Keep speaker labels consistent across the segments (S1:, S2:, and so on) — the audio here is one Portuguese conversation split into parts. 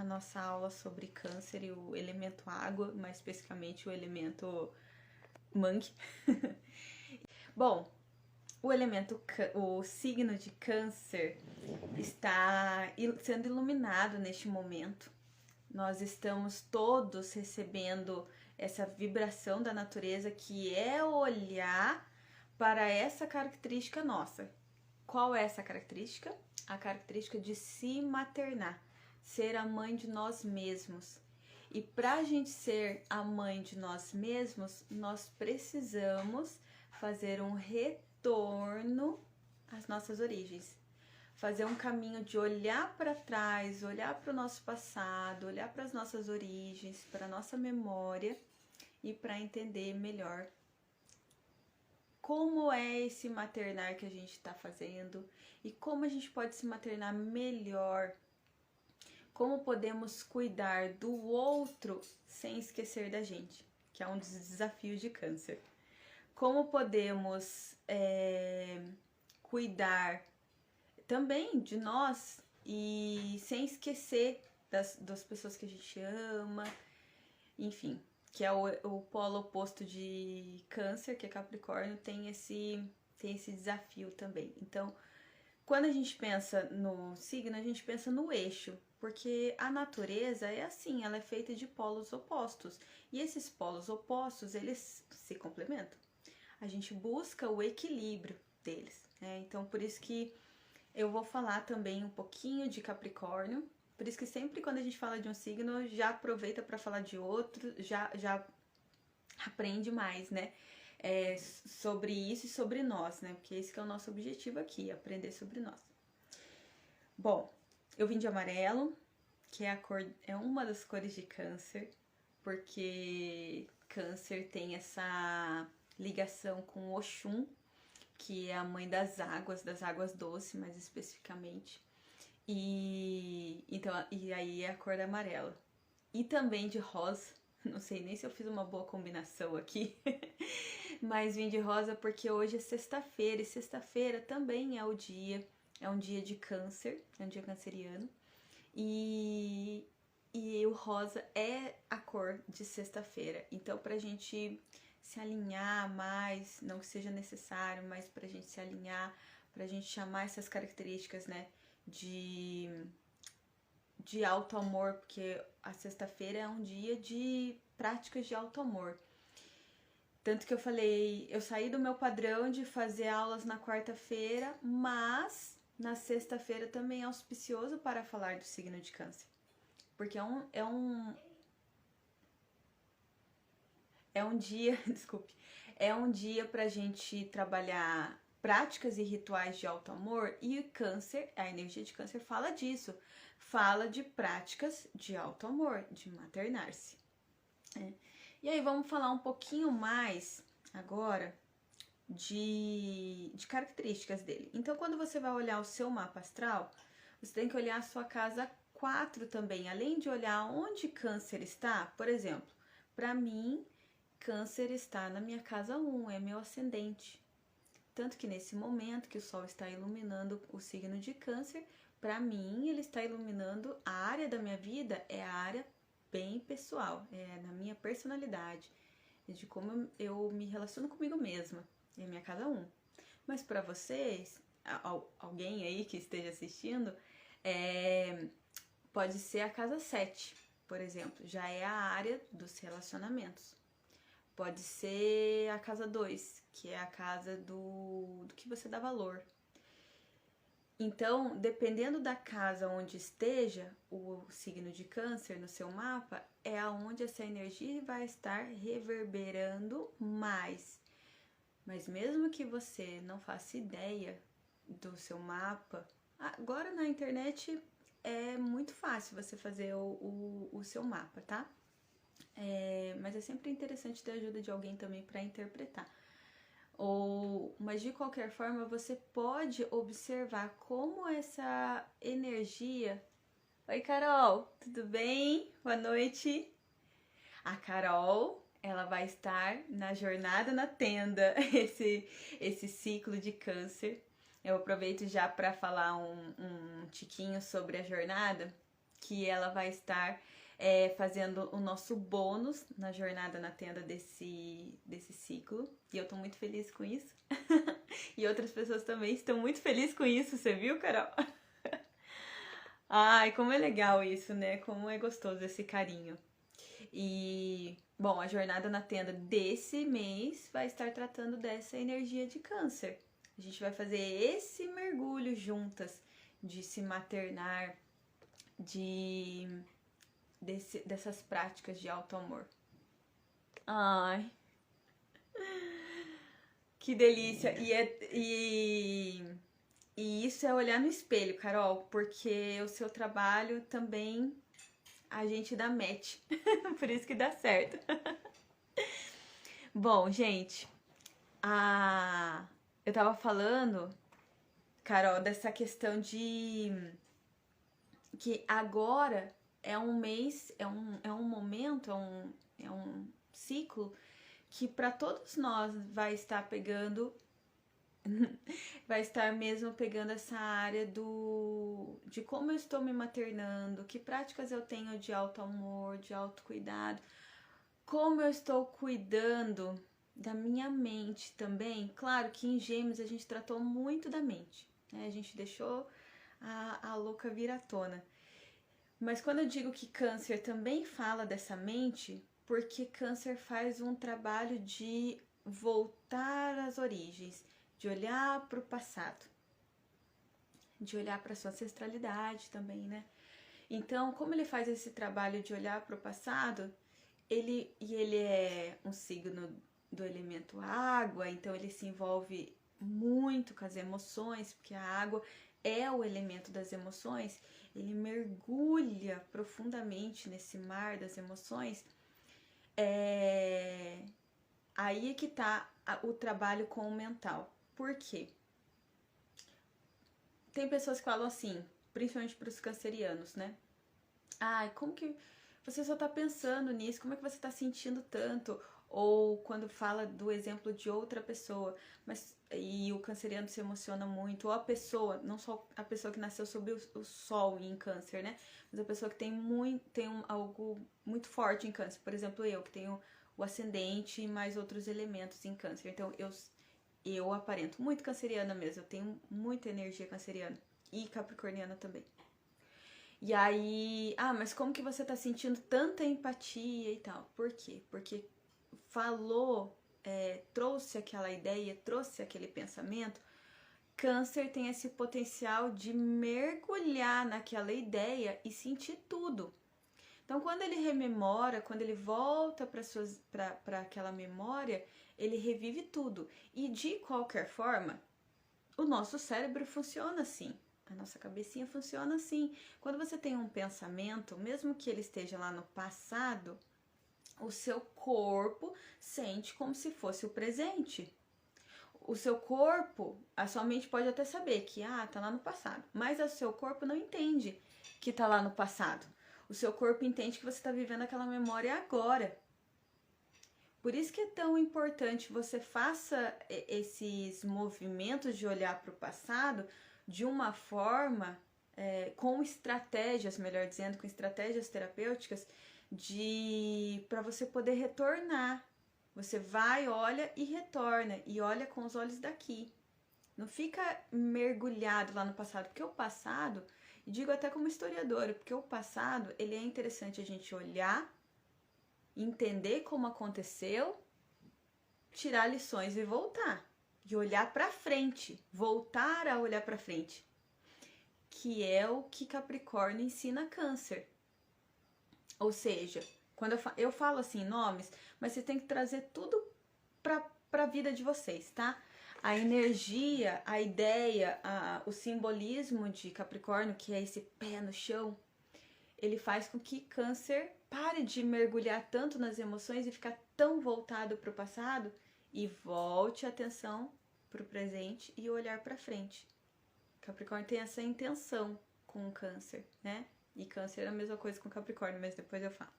S1: a nossa aula sobre câncer e o elemento água, mais especificamente o elemento mangue. Bom, o signo de câncer está sendo iluminado neste momento. Nós estamos todos recebendo essa vibração da natureza, que é olhar para essa característica nossa. Qual é essa característica? A característica de se maternar, ser a mãe de nós mesmos. E para a gente ser a mãe de nós mesmos, nós precisamos fazer um retorno às nossas origens. Fazer um caminho de olhar para trás, olhar para o nosso passado, olhar para as nossas origens, para a nossa memória e para entender melhor como é esse maternar que a gente está fazendo e como a gente pode se maternar melhor, como podemos cuidar do outro sem esquecer da gente, que é um dos desafios de câncer. Como podemos cuidar também de nós e sem esquecer das pessoas que a gente ama, enfim, que é o polo oposto de câncer, que é Capricórnio, tem esse desafio também. Então, quando a gente pensa no signo, a gente pensa no eixo, porque a natureza é assim, ela é feita de polos opostos, e esses polos opostos, eles se complementam. A gente busca o equilíbrio deles, né? Então, por isso que eu vou falar também um pouquinho de Capricórnio. Por isso que sempre quando a gente fala de um signo, já aproveita para falar de outro, já aprende mais, né? Sobre isso e sobre nós, né? Porque esse que é o nosso objetivo aqui, aprender sobre nós. Bom, eu vim de amarelo, que é uma das cores de câncer, porque câncer tem essa ligação com Oxum, que é a mãe das águas doces, mais especificamente. E aí é a cor amarela. E também de rosa, não sei nem se eu fiz uma boa combinação aqui, mas vim de rosa porque hoje é sexta-feira, e sexta-feira também é um dia de câncer, é um dia canceriano, e o rosa é a cor de sexta-feira. Então, pra gente se alinhar mais, não que seja necessário, mas pra gente se alinhar, pra gente chamar essas características, né, de alto amor, porque a sexta-feira é um dia de práticas de alto amor. Tanto que eu falei, eu saí do meu padrão de fazer aulas na quarta-feira, mas na sexta-feira também é auspicioso para falar do signo de câncer. Porque é um dia, desculpe, é um dia pra gente trabalhar práticas e rituais de alto amor, e o câncer, a energia de câncer fala disso, fala de práticas de alto amor, de maternar-se. E aí vamos falar um pouquinho mais agora de características dele. Então, quando você vai olhar o seu mapa astral, você tem que olhar a sua casa 4 também, além de olhar onde câncer está. Por exemplo, para mim, câncer está na minha casa 1, é meu ascendente. Tanto que nesse momento que o sol está iluminando o signo de câncer, para mim ele está iluminando a área da minha vida, é a área bem pessoal, é na minha personalidade, é de como eu me relaciono comigo mesma, é minha casa 1. Mas para vocês, alguém aí que esteja assistindo, pode ser a casa 7, por exemplo, já é a área dos relacionamentos. Pode ser a casa 2, que é a casa do que você dá valor. Então, dependendo da casa onde esteja o signo de câncer no seu mapa, é aonde essa energia vai estar reverberando mais. Mas mesmo que você não faça ideia do seu mapa, agora na internet é muito fácil você fazer o seu mapa, tá? Mas é sempre interessante ter a ajuda de alguém também para interpretar. Mas de qualquer forma, você pode observar como essa energia... Oi, Carol, tudo bem? Boa noite. A Carol, ela vai estar na Jornada na Tenda, esse ciclo de câncer. Eu aproveito já para falar um tiquinho sobre a jornada, que ela vai estar fazendo o nosso bônus na jornada na tenda desse ciclo. E eu tô muito feliz com isso. E outras pessoas também estão muito felizes com isso, você viu, Carol? Ai, como é legal isso, né? Como é gostoso esse carinho. E, bom, a jornada na tenda desse mês vai estar tratando dessa energia de câncer. A gente vai fazer esse mergulho juntas de se maternar, dessas práticas de auto amor. Ai, que delícia! E isso é olhar no espelho, Carol, porque o seu trabalho também a gente dá match, por isso que dá certo. Bom, gente, eu tava falando, Carol, dessa questão de que agora é um mês, é um momento, é um ciclo que para todos nós vai estar pegando, vai estar mesmo pegando essa área de como eu estou me maternando, que práticas eu tenho de auto-amor, de autocuidado, como eu estou cuidando da minha mente também. Claro que em Gêmeos a gente tratou muito da mente, né? A gente deixou a louca vir à tona. Mas quando eu digo que Câncer também fala dessa mente, porque Câncer faz um trabalho de voltar às origens, de olhar para o passado, de olhar para sua ancestralidade também, né? Então, como ele faz esse trabalho de olhar para o passado, ele é um signo do elemento água, então ele se envolve muito com as emoções, porque a água é o elemento das emoções, ele mergulha profundamente nesse mar das emoções. Aí é que tá o trabalho com o mental. Por quê? Tem pessoas que falam assim, principalmente para os cancerianos, né? Ai, como que você só tá pensando nisso? Como é que você tá sentindo tanto? Ou quando fala do exemplo de outra pessoa, e o canceriano se emociona muito, ou a pessoa, não só a pessoa que nasceu sob o sol em câncer, né? Mas a pessoa que tem algo muito forte em câncer. Por exemplo, eu que tenho o ascendente e mais outros elementos em câncer. Então eu aparento muito canceriana mesmo, eu tenho muita energia canceriana e capricorniana também. E aí, mas como que você tá sentindo tanta empatia e tal? Por quê? Porque trouxe aquela ideia, trouxe aquele pensamento. Câncer tem esse potencial de mergulhar naquela ideia e sentir tudo. Então, quando ele rememora, quando ele volta para aquela memória, ele revive tudo. E de qualquer forma, o nosso cérebro funciona assim. A nossa cabecinha funciona assim. Quando você tem um pensamento, mesmo que ele esteja lá no passado, o seu corpo sente como se fosse o presente. O seu corpo, a sua mente pode até saber que tá lá no passado, mas o seu corpo não entende que tá lá no passado. O seu corpo entende que você está vivendo aquela memória agora. Por isso que é tão importante você faça esses movimentos de olhar para o passado de uma forma, com estratégias, melhor dizendo, com estratégias terapêuticas, para você poder retornar. Você vai, olha e retorna, e olha com os olhos daqui. Não fica mergulhado lá no passado, porque o passado, e digo até como historiadora, porque o passado, ele é interessante a gente olhar, entender como aconteceu, tirar lições e voltar. E olhar para frente, voltar a olhar para frente. Que é o que Capricórnio ensina Câncer. Ou seja, quando eu falo assim nomes, mas você tem que trazer tudo para a vida de vocês, tá? A energia, a ideia, o simbolismo de Capricórnio, que é esse pé no chão, ele faz com que Câncer pare de mergulhar tanto nas emoções e ficar tão voltado para o passado e volte a atenção para o presente e olhar para frente. Capricórnio tem essa intenção com o Câncer, né? E Câncer é a mesma coisa com Capricórnio, mas depois eu falo.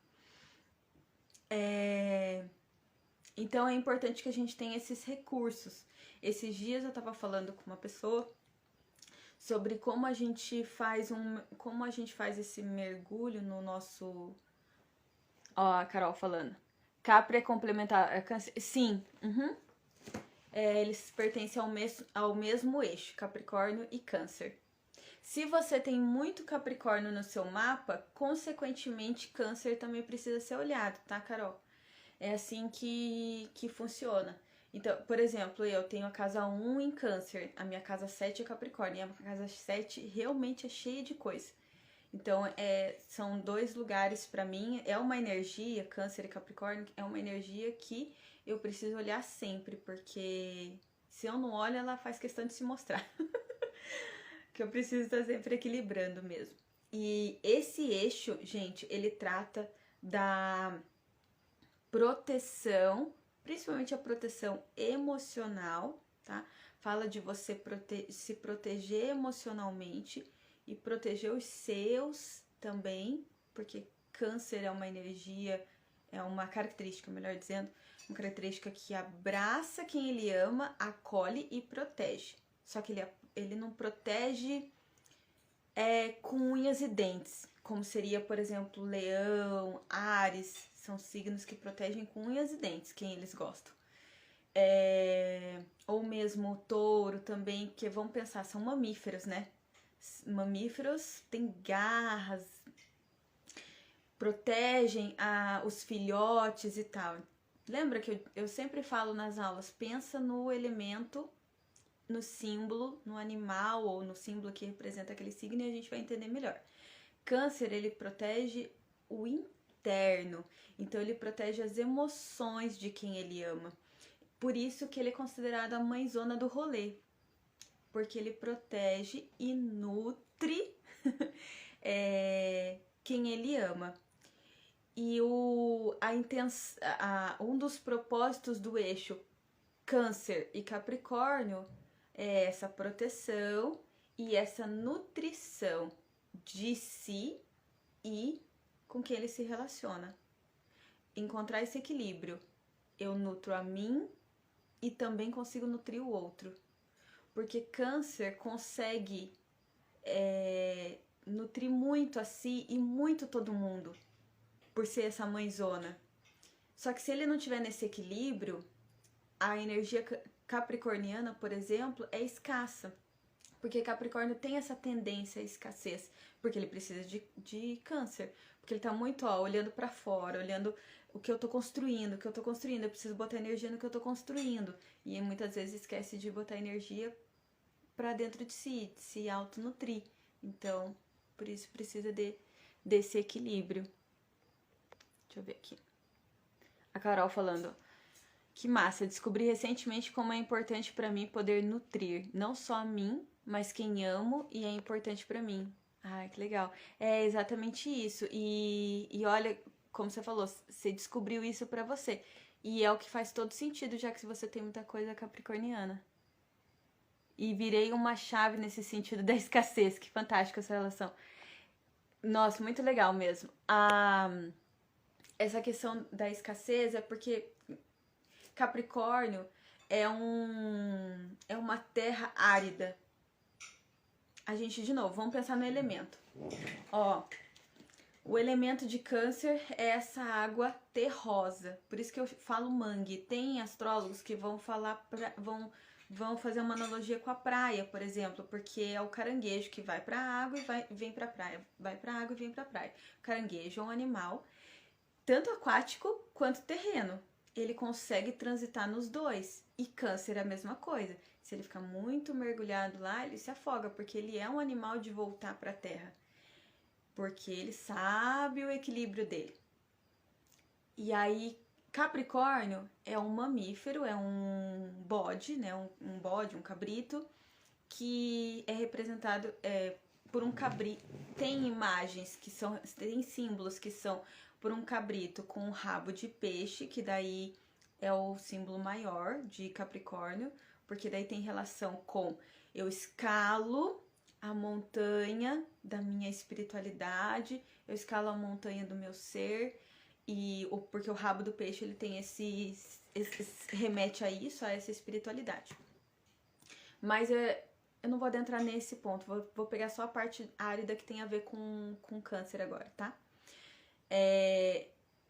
S1: Então é importante que a gente tenha esses recursos. Esses dias eu tava falando com uma pessoa sobre como a gente faz esse mergulho no nosso. Ó, a Carol falando. Capri é complementar. Sim. Uhum. Eles pertencem ao mesmo eixo, Capricórnio e Câncer. Se você tem muito Capricórnio no seu mapa, consequentemente Câncer também precisa ser olhado, tá, Carol? É assim que funciona. Então, por exemplo, eu tenho a casa 1 em Câncer, a minha casa 7 é Capricórnio, e a casa 7 realmente é cheia de coisa. Então, são dois lugares para mim, é uma energia, Câncer e Capricórnio, é uma energia que eu preciso olhar sempre, porque se eu não olho, ela faz questão de se mostrar. Que eu preciso estar sempre equilibrando mesmo. E esse eixo, gente, ele trata da proteção, principalmente a proteção emocional, tá? Fala de você se proteger emocionalmente e proteger os seus também, porque Câncer é uma energia, é uma característica, melhor dizendo, uma característica que abraça quem ele ama, acolhe e protege. Só que ele não protege com unhas e dentes, como seria, por exemplo, Leão, Áries, são signos que protegem com unhas e dentes, quem eles gostam. Ou mesmo Touro também, que vamos pensar, são mamíferos, né? Mamíferos têm garras, protegem os filhotes e tal. Lembra que eu sempre falo nas aulas, pensa no elemento, no símbolo, no animal ou no símbolo que representa aquele signo e a gente vai entender melhor. Câncer, ele protege o interno, então ele protege as emoções de quem ele ama. Por isso que ele é considerado a mãezona do rolê, porque ele protege e nutre quem ele ama. E um dos propósitos do eixo Câncer e Capricórnio é essa proteção e essa nutrição de si e com quem ele se relaciona. Encontrar esse equilíbrio. Eu nutro a mim e também consigo nutrir o outro. Porque Câncer consegue nutrir muito a si e muito todo mundo, por ser essa mãezona. Só que se ele não tiver nesse equilíbrio, a energia capricorniana, por exemplo, é escassa. Porque Capricórnio tem essa tendência à escassez, porque ele precisa de Câncer. Porque ele tá muito, olhando para fora, olhando o que eu tô construindo, eu preciso botar energia no que eu tô construindo. E muitas vezes esquece de botar energia para dentro de se autonutrir. Então, por isso precisa desse equilíbrio. Deixa eu ver aqui. A Carol falando: que massa, descobri recentemente como é importante para mim poder nutrir, não só a mim, mas quem amo e é importante para mim. Ai, que legal. É exatamente isso. E olha, como você falou, você descobriu isso para você. E é o que faz todo sentido, já que você tem muita coisa capricorniana. E virei uma chave nesse sentido da escassez. Que fantástica essa relação. Nossa, muito legal mesmo. Essa questão da escassez é porque Capricórnio é uma terra árida. A gente, de novo, vamos pensar no elemento. O elemento de Câncer é essa água terrosa. Por isso que eu falo mangue. Tem astrólogos que vão fazer uma analogia com a praia, por exemplo, porque é o caranguejo que vai para a água e vem para a praia. Vai para a água e vem para a praia. O caranguejo é um animal tanto aquático quanto terreno. Ele consegue transitar nos dois. E Câncer é a mesma coisa. Se ele ficar muito mergulhado lá, ele se afoga, porque ele é um animal de voltar para a terra. Porque ele sabe o equilíbrio dele. E aí, Capricórnio é um mamífero, é um bode, né? Um bode, um cabrito, que é representado por um cabrito. Tem imagens tem símbolos que são por um cabrito com um rabo de peixe, que daí é o símbolo maior de Capricórnio, porque daí tem relação com eu escalo a montanha da minha espiritualidade, eu escalo a montanha do meu ser, porque o rabo do peixe ele tem remete a isso, a essa espiritualidade. Mas eu não vou adentrar nesse ponto, vou pegar só a parte árida que tem a ver com câncer agora, tá?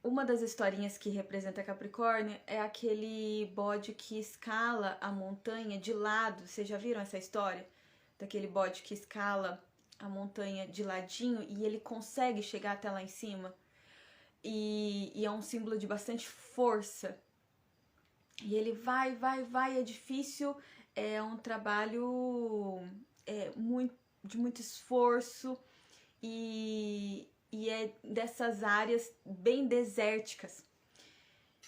S1: Uma das historinhas que representa Capricórnio é aquele bode que escala a montanha de lado. Vocês já viram essa história? Daquele bode que escala a montanha de ladinho e ele consegue chegar até lá em cima. E é um símbolo de bastante força. E ele vai, é difícil, é um trabalho de muito esforço e é dessas áreas bem desérticas.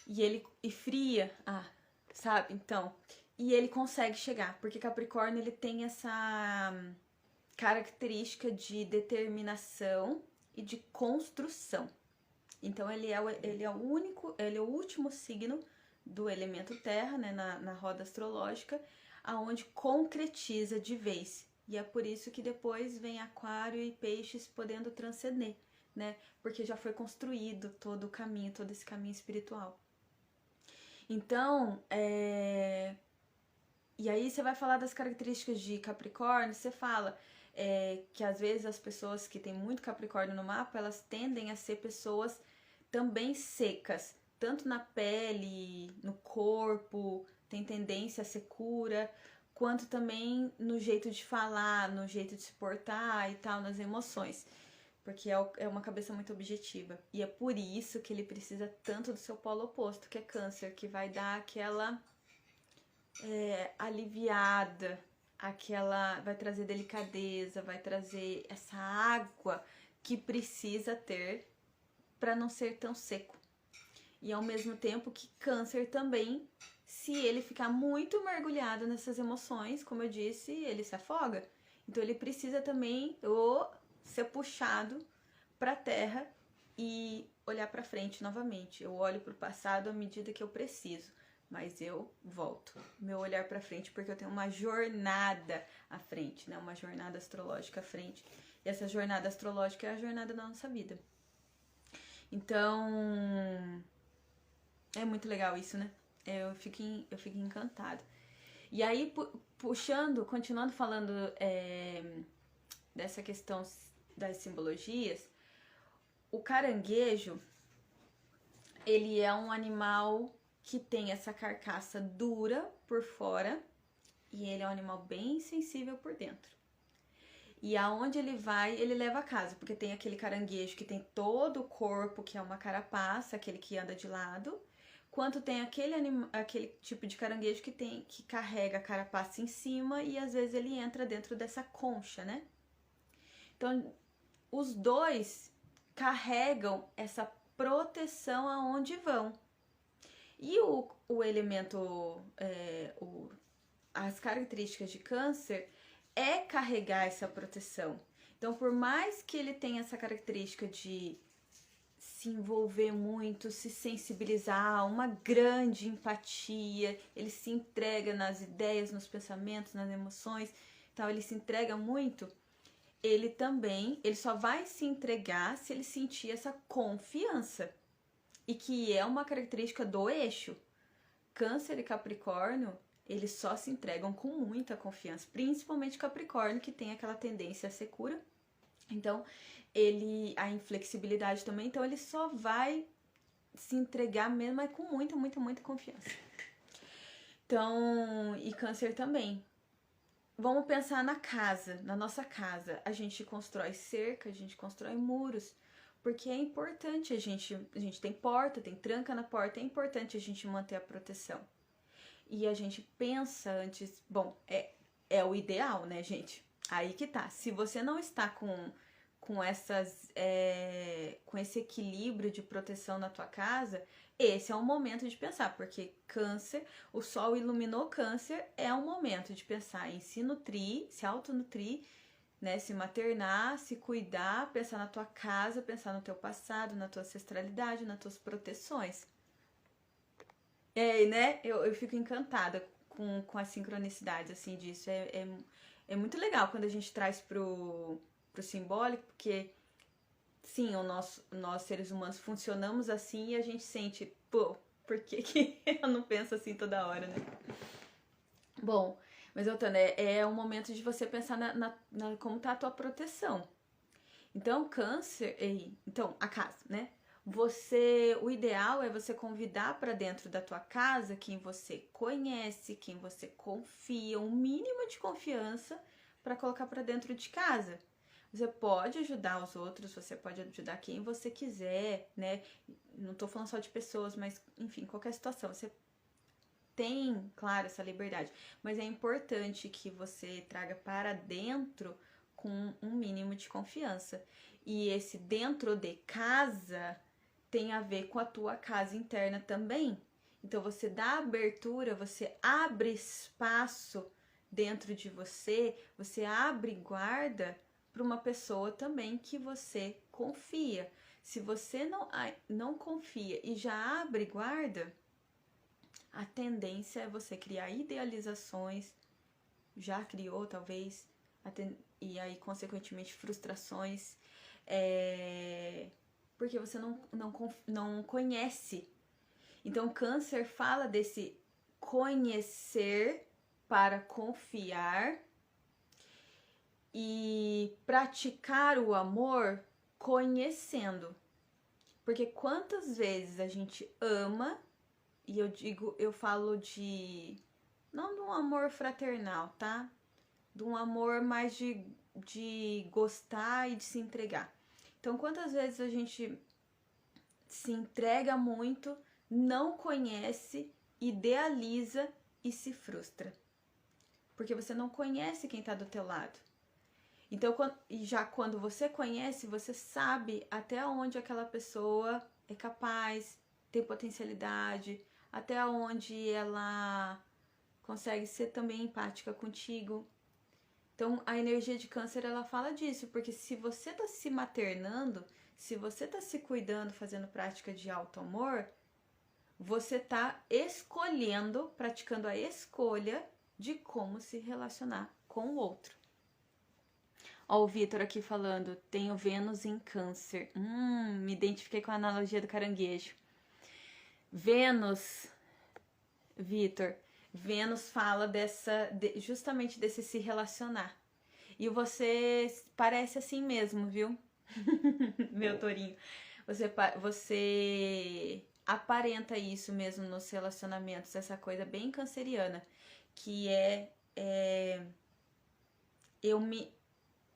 S1: E fria, sabe? Então, e ele consegue chegar, porque Capricórnio ele tem essa característica de determinação e de construção. Então ele é o último signo do elemento terra, né, na roda astrológica, aonde concretiza de vez. E é por isso que depois vem Aquário e Peixes podendo transcender, né? Porque já foi construído todo o caminho, todo esse caminho espiritual. Então, e aí você vai falar das características de Capricórnio, você fala que às vezes as pessoas que têm muito Capricórnio no mapa, elas tendem a ser pessoas também secas, tanto na pele, no corpo, tem tendência a secura, quanto também no jeito de falar, no jeito de se portar e tal, nas emoções. Porque é uma cabeça muito objetiva. E é por isso que ele precisa tanto do seu polo oposto, que é Câncer, que vai dar aquela aliviada, vai trazer delicadeza, vai trazer essa água que precisa ter para não ser tão seco. E ao mesmo tempo que Câncer também, se ele ficar muito mergulhado nessas emoções, como eu disse, ele se afoga. Então ele precisa também ser puxado para a terra e olhar para frente novamente. Eu olho para o passado à medida que eu preciso, mas eu volto. Meu olhar para frente porque eu tenho uma jornada à frente, né? Uma jornada astrológica à frente. E essa jornada astrológica é a jornada da nossa vida. Então, é muito legal isso, né? Eu fico encantada. E aí, continuando falando dessa questão das simbologias, o caranguejo, ele é um animal que tem essa carcaça dura por fora e ele é um animal bem sensível por dentro. E aonde ele vai, ele leva a casa, porque tem aquele caranguejo que tem todo o corpo, que é uma carapaça, aquele que anda de lado, quanto tem aquele tipo de caranguejo que carrega a carapaça em cima e às vezes ele entra dentro dessa concha, né? Então, os dois carregam essa proteção aonde vão. E o elemento, as características de Câncer é carregar essa proteção. Então, por mais que ele tenha essa característica de se envolver muito, se sensibilizar, uma grande empatia, ele se entrega nas ideias, nos pensamentos, nas emoções, então ele se entrega muito, ele só vai se entregar se ele sentir essa confiança, e que é uma característica do eixo. Câncer e Capricórnio, eles só se entregam com muita confiança, principalmente Capricórnio, que tem aquela tendência a secura. Então, a inflexibilidade também, então ele só vai se entregar mesmo, mas com muita, muita, muita confiança. Então, e Câncer também. Vamos pensar na casa, na nossa casa. A gente constrói cerca, a gente constrói muros, porque é importante a gente tem porta, tem tranca na porta, é importante a gente manter a proteção. E a gente pensa antes, bom, é o ideal, né, gente? Aí que tá. Se você não está com esse equilíbrio de proteção na tua casa, esse é um momento de pensar, porque Câncer, o Sol iluminou Câncer, é um momento de pensar em se nutrir, se autonutrir, né, se maternar, se cuidar, pensar na tua casa, pensar no teu passado, na tua ancestralidade, nas tuas proteções. Né? Eu fico encantada com a sincronicidade, assim, disso. É muito legal quando a gente traz pro simbólico, porque, sim, nós seres humanos funcionamos assim e a gente sente, pô, por que eu não penso assim toda hora, né? Bom, Mas, voltando, é um momento de você pensar como tá a tua proteção. Então, câncer, então, a casa, né? O ideal é você convidar para dentro da tua casa quem você conhece, quem você confia, um mínimo de confiança para colocar para dentro de casa. Você pode ajudar os outros, você pode ajudar quem você quiser, né? Não tô falando só de pessoas, mas enfim, qualquer situação. Você tem, claro, essa liberdade, mas é importante que você traga para dentro com um mínimo de confiança. E esse dentro de casa tem a ver com a tua casa interna também. Então você dá abertura, você abre espaço dentro de você, você abre guarda para uma pessoa também que você confia. Se você não confia e já abre guarda, a tendência é você criar idealizações, já criou talvez, e aí consequentemente frustrações, porque você não conhece. Então, Câncer fala desse conhecer para confiar e praticar o amor conhecendo. Porque quantas vezes a gente ama, e eu falo não de um amor fraternal, tá? De um amor mais de gostar e de se entregar. Então, quantas vezes a gente se entrega muito, não conhece, idealiza e se frustra? Porque você não conhece quem tá do teu lado. Então, quando você conhece, você sabe até onde aquela pessoa é capaz, tem potencialidade, até onde ela consegue ser também empática contigo. Então, a energia de Câncer, ela fala disso, porque se você tá se maternando, se você tá se cuidando, fazendo prática de auto-amor, você tá escolhendo, praticando a escolha de como se relacionar com o outro. Ó, o Vitor aqui falando, tenho Vênus em Câncer. Me identifiquei com a analogia do caranguejo. Vênus, Vitor, Vênus fala justamente desse se relacionar. E você parece assim mesmo, viu? Meu tourinho. Você aparenta isso mesmo nos relacionamentos, essa coisa bem canceriana, que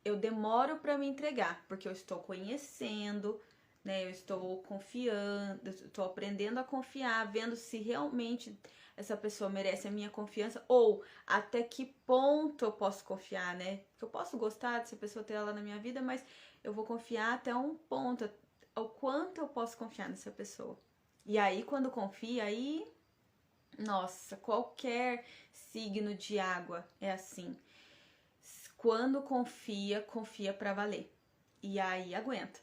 S1: eu demoro para me entregar, porque eu estou conhecendo, né? Eu estou confiando, estou aprendendo a confiar, vendo se realmente essa pessoa merece a minha confiança ou até que ponto eu posso confiar, né? Porque eu posso gostar dessa pessoa, ter ela na minha vida, mas eu vou confiar até um ponto, ao quanto eu posso confiar nessa pessoa. E aí, quando confia, aí, nossa, qualquer signo de água é assim. Quando confia, confia pra valer. E aí aguenta,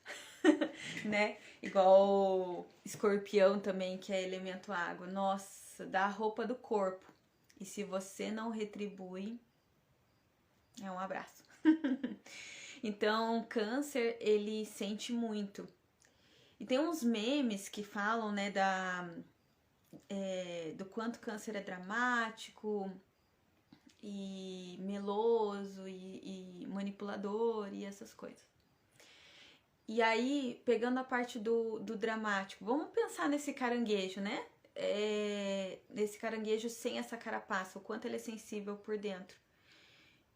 S1: né? Igual Escorpião também, que é elemento água. Nossa, dá a roupa do corpo. E se você não retribui, é um abraço. Então, Câncer, ele sente muito. E tem uns memes que falam, né, do quanto Câncer é dramático e meloso e manipulador e essas coisas. E aí, pegando a parte do dramático, vamos pensar nesse caranguejo, né? Nesse caranguejo sem essa carapaça, o quanto ele é sensível por dentro.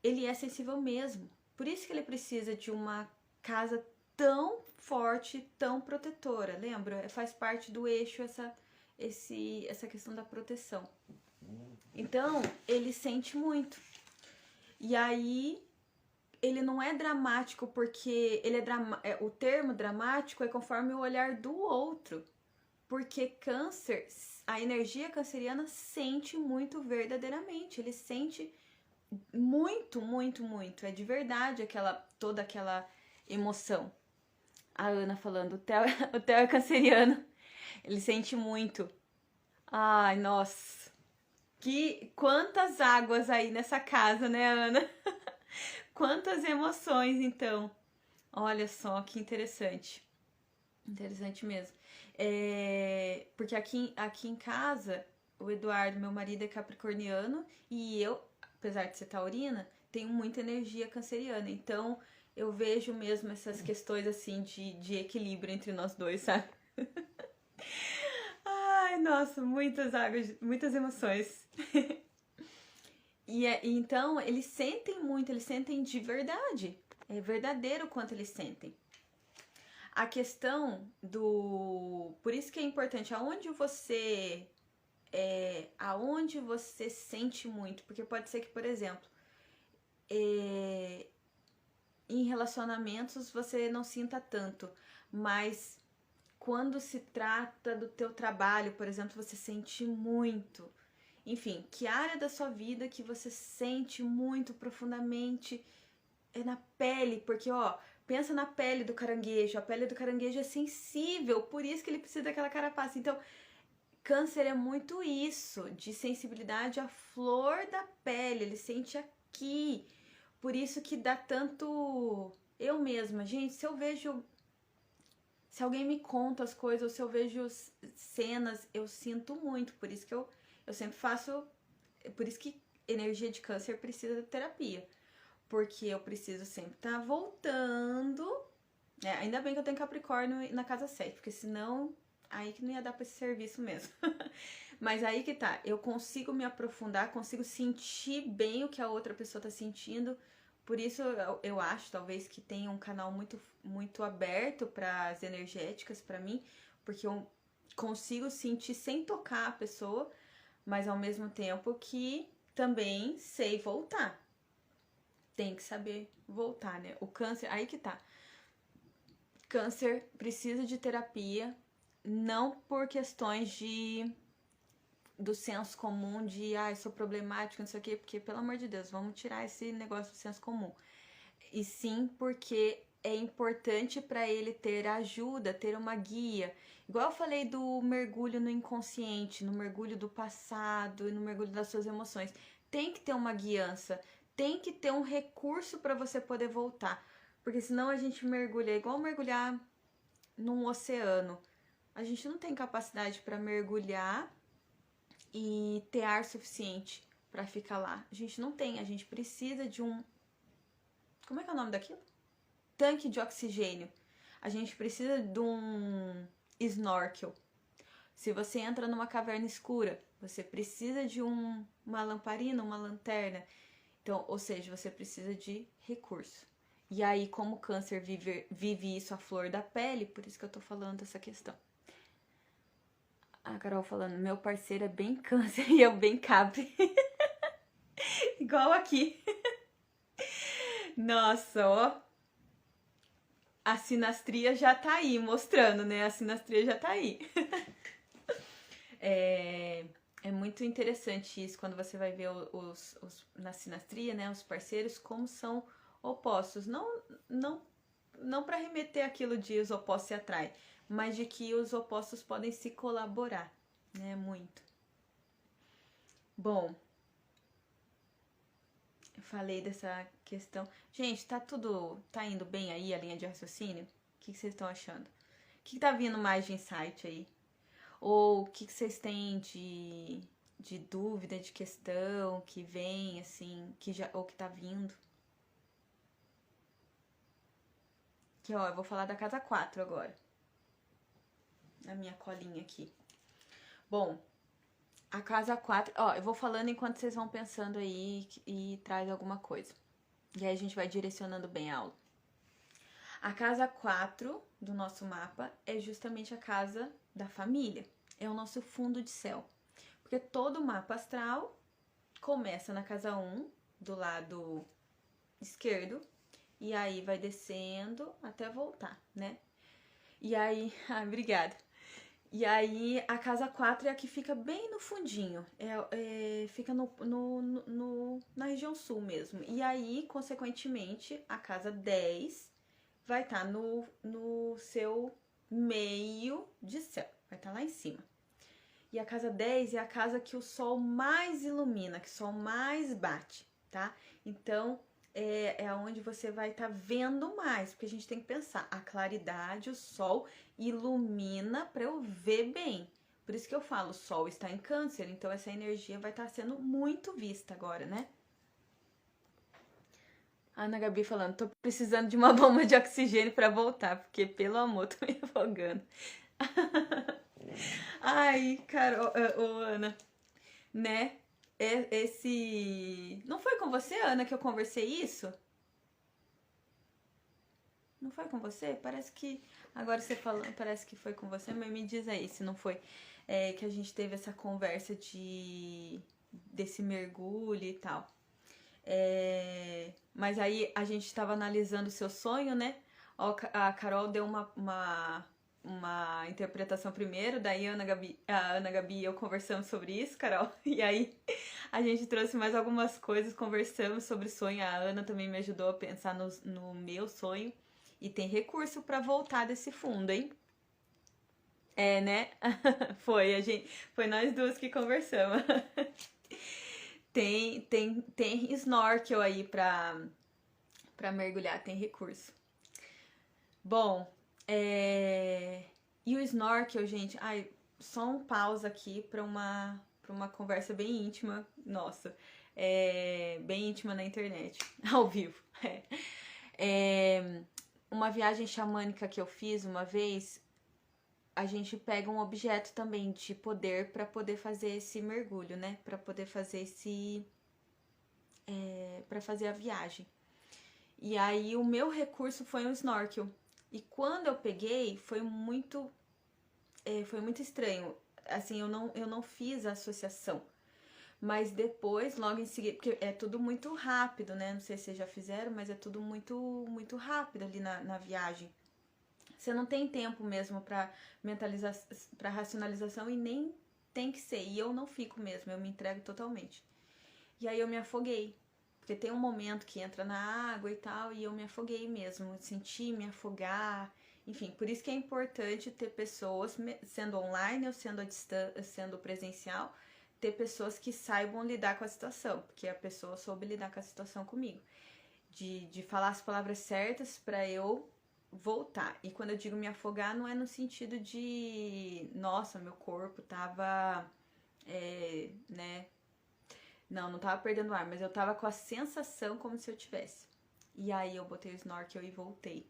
S1: Ele é sensível mesmo. Por isso que ele precisa de uma casa tão forte, tão protetora. Lembra? Faz parte do eixo essa questão da proteção. Então, ele sente muito. E aí, ele não é dramático porque o termo dramático é conforme o olhar do outro. Porque Câncer, a energia canceriana sente muito verdadeiramente. Ele sente muito, muito, muito. É de verdade toda aquela emoção. A Ana falando, o Theo é canceriano. Ele sente muito. Ai, nossa. Quantas águas aí nessa casa, né, Ana? Quantas emoções, então. Olha só, que interessante. Interessante mesmo. Porque aqui em casa, o Eduardo, meu marido, é capricorniano e eu apesar de ser taurina, tenho muita energia canceriana. Então, eu vejo mesmo essas questões, assim, de equilíbrio entre nós dois, sabe? Ai, nossa, muitas águas, muitas emoções. Então, eles sentem muito, eles sentem de verdade. É verdadeiro o quanto eles sentem. A questão do... Por isso que é importante, aonde você sente muito. Porque pode ser que, por exemplo, em relacionamentos você não sinta tanto, mas quando se trata do teu trabalho, por exemplo, você sente muito. Enfim, que área da sua vida que você sente muito profundamente é na pele, porque ó, pensa na pele do caranguejo, a pele do caranguejo é sensível, por isso que ele precisa daquela carapaça. Então, câncer é muito isso, de sensibilidade à flor da pele, ele sente aqui. Por isso que dá tanto... Eu mesma, gente, se alguém me conta as coisas, ou se eu vejo cenas, eu sinto muito. Por isso que eu sempre faço... Por isso que energia de câncer precisa de terapia. Porque eu preciso sempre estar voltando. Ainda bem que eu tenho Capricórnio na casa 7, porque senão... Aí que não ia dar pra esse serviço mesmo. Mas aí que tá, eu consigo me aprofundar, consigo sentir bem o que a outra pessoa tá sentindo. Por isso eu acho, talvez, que tenha um canal muito, muito aberto para as energéticas pra mim. Porque eu consigo sentir sem tocar a pessoa, mas ao mesmo tempo que também sei voltar. Tem que saber voltar, né? O câncer, aí que tá. Câncer precisa de terapia. Não por questões do senso comum de eu sou problemático, não sei o quê, porque, pelo amor de Deus, vamos tirar esse negócio do senso comum. E sim porque é importante para ele ter ajuda, ter uma guia. Igual eu falei do mergulho no inconsciente, no mergulho do passado e no mergulho das suas emoções. Tem que ter uma guiança, tem que ter um recurso para você poder voltar. Porque senão a gente mergulha, é igual mergulhar num oceano. A gente não tem capacidade para mergulhar e ter ar suficiente para ficar lá. A gente não tem, a gente precisa de um... Como é que é o nome daquilo? Tanque de oxigênio. A gente precisa de um snorkel. Se você entra numa caverna escura, você precisa de uma lamparina, uma lanterna. Então, ou seja, você precisa de recurso. E aí, como o câncer vive isso à flor da pele, por isso que eu tô falando dessa questão. A Carol falando, meu parceiro é bem câncer e eu bem capri. Igual aqui. Nossa, ó. A sinastria já tá aí, mostrando, né? A sinastria já tá aí. É muito interessante isso, quando você vai ver na sinastria, né? Os parceiros, como são opostos. Não para remeter aquilo de os opostos se atraem, mas de que os opostos podem se colaborar, né? Muito. Bom, eu falei dessa questão. Gente, tá indo bem aí a linha de raciocínio? O que vocês estão achando? O que tá vindo mais de insight aí? Ou o que vocês têm de dúvida, de questão que vem, assim, ou que tá vindo? Que, ó, eu vou falar da casa 4 agora. A minha colinha aqui. Bom, a casa 4... Ó, eu vou falando enquanto vocês vão pensando aí e traz alguma coisa. E aí a gente vai direcionando bem a aula. A casa 4 do nosso mapa é justamente a casa da família. É o nosso fundo de céu. Porque todo mapa astral começa na casa 1, do lado esquerdo, e aí vai descendo até voltar, né? E aí... obrigada. E aí, a casa 4 é a que fica bem no fundinho. Fica na região sul mesmo. E aí, consequentemente, a casa 10 vai estar no seu meio de céu. Vai estar lá em cima. E a casa 10 é a casa que o sol mais ilumina, que o sol mais bate, tá? Então, é onde você vai estar vendo mais, porque a gente tem que pensar, a claridade, o sol ilumina para eu ver bem. Por isso que eu falo, o sol está em câncer, então essa energia vai estar sendo muito vista agora, né? A Ana Gabi falando, tô precisando de uma bomba de oxigênio pra voltar, porque, pelo amor, tô me afogando. Ai, Carol, ô, Ana, né? Esse. Não foi com você, Ana, que eu conversei isso? Não foi com você? Parece que. Agora você falando, parece que foi com você, mas me diz aí se não foi. É, que a gente teve essa conversa desse mergulho e tal. Mas aí a gente estava analisando o seu sonho, né? A Carol deu uma interpretação primeiro, daí a Ana Gabi e eu conversamos sobre isso, Carol. E aí a gente trouxe mais algumas coisas, conversamos sobre sonho. A Ana também me ajudou a pensar no meu sonho. E tem recurso para voltar desse fundo, hein? É, né? Foi nós duas que conversamos. Tem snorkel aí pra mergulhar, tem recurso. Bom, e o snorkel, gente, ai, só um pausa aqui pra uma conversa bem íntima, nossa, bem íntima na internet, ao vivo. Uma viagem xamânica que eu fiz uma vez, a gente pega um objeto também de poder para poder fazer esse mergulho, né? Para poder fazer para fazer a viagem. E aí o meu recurso foi um snorkel. E quando eu peguei, foi muito estranho. Assim, eu não fiz a associação. Mas depois, logo em seguida, porque é tudo muito rápido, né? Não sei se vocês já fizeram, mas é tudo muito rápido ali na viagem. Você não tem tempo mesmo para mentalizar, para racionalização e nem tem que ser. E eu não fico mesmo, eu me entrego totalmente. E aí eu me afoguei. Porque tem um momento que entra na água e tal, e eu me afoguei mesmo, senti me afogar. Enfim, por isso que é importante ter pessoas, sendo online ou sendo, sendo presencial, ter pessoas que saibam lidar com a situação, porque a pessoa soube lidar com a situação comigo. De falar as palavras certas para eu voltar. E quando eu digo me afogar, não é no sentido de, nossa, meu corpo tava, né? Não tava perdendo ar, mas eu tava com a sensação como se eu tivesse. E aí eu botei o snorkel e voltei.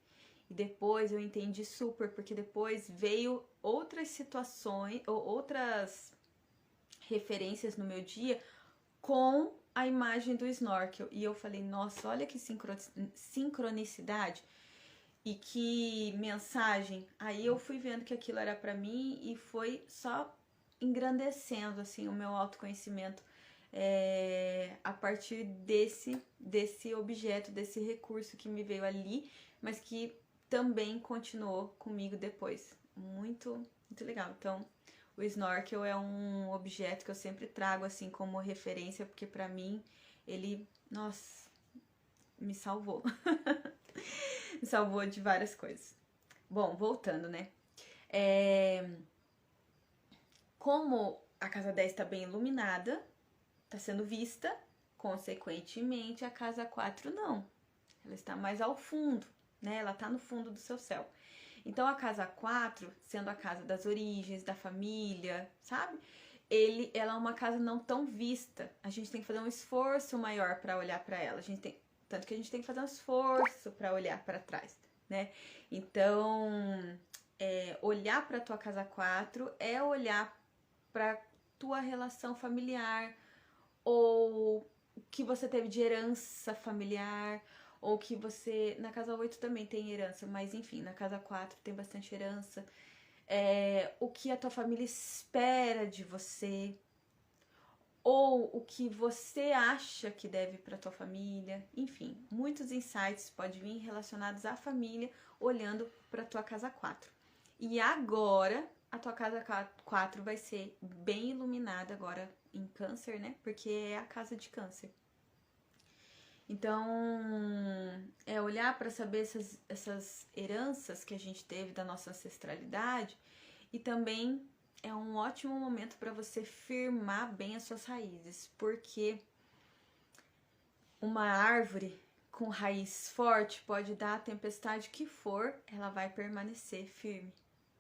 S1: E depois eu entendi super, porque depois veio outras situações, ou outras referências no meu dia com a imagem do snorkel. E eu falei, nossa, olha que sincronicidade e que mensagem. Aí eu fui vendo que aquilo era para mim e foi só engrandecendo assim o meu autoconhecimento a partir desse objeto, desse recurso que me veio ali, mas que também continuou comigo depois. Muito legal. Então, o snorkel é um objeto que eu sempre trago assim como referência, porque para mim ele, nossa, me salvou. Me salvou de várias coisas. Bom, voltando, né? Como a casa 10 está bem iluminada, está sendo vista, consequentemente a casa 4 não. Ela está mais ao fundo, né? Ela está no fundo do seu céu. Então a casa 4, sendo a casa das origens, da família, sabe? Ela é uma casa não tão vista. A gente tem que fazer um esforço maior para olhar para ela. Tanto que a gente tem que fazer um esforço para olhar para trás, né? Então, olhar para tua casa 4 é olhar para tua relação familiar, ou o que você teve de herança familiar, ou que você... Na casa 8 também tem herança, mas enfim, na casa 4 tem bastante herança. O que a tua família espera de você, ou o que você acha que deve para tua família. Enfim, muitos insights podem vir relacionados à família, olhando para tua casa 4. E agora, a tua casa 4 vai ser bem iluminada agora em câncer, né? Porque é a casa de câncer. Então, é olhar para saber essas heranças que a gente teve da nossa ancestralidade, e também é um ótimo momento para você firmar bem as suas raízes, porque uma árvore com raiz forte pode dar a tempestade que for, ela vai permanecer firme,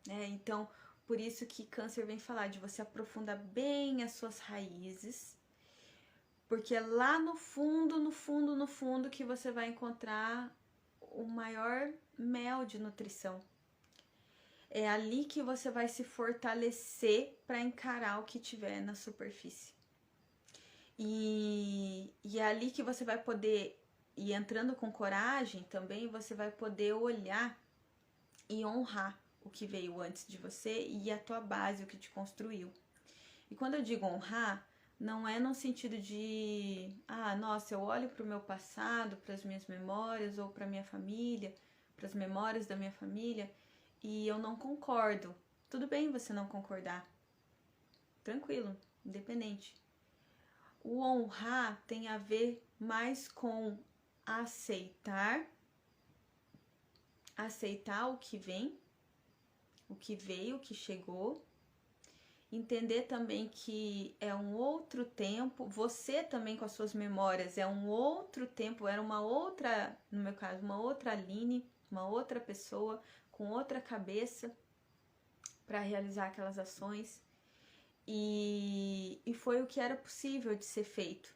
S1: né? Então, por isso que câncer vem falar de você aprofundar bem as suas raízes, Porque é lá no fundo, no fundo, no fundo que você vai encontrar o maior mel de nutrição. É ali que você vai se fortalecer para encarar o que tiver na superfície. E é ali que você vai poder, e entrando com coragem também, você vai poder olhar e honrar o que veio antes de você e a tua base, o que te construiu. E quando eu digo honrar, não é no sentido de, nossa, eu olho para o meu passado, para as minhas memórias ou para minha família, para as memórias da minha família, e eu não concordo. Tudo bem você não concordar. Tranquilo, independente. O honrar tem a ver mais com aceitar o que vem, o que veio, o que chegou. Entender também que é um outro tempo, você também com as suas memórias é um outro tempo, era uma outra, no meu caso, uma outra Aline, uma outra pessoa com outra cabeça para realizar aquelas ações. E foi o que era possível de ser feito,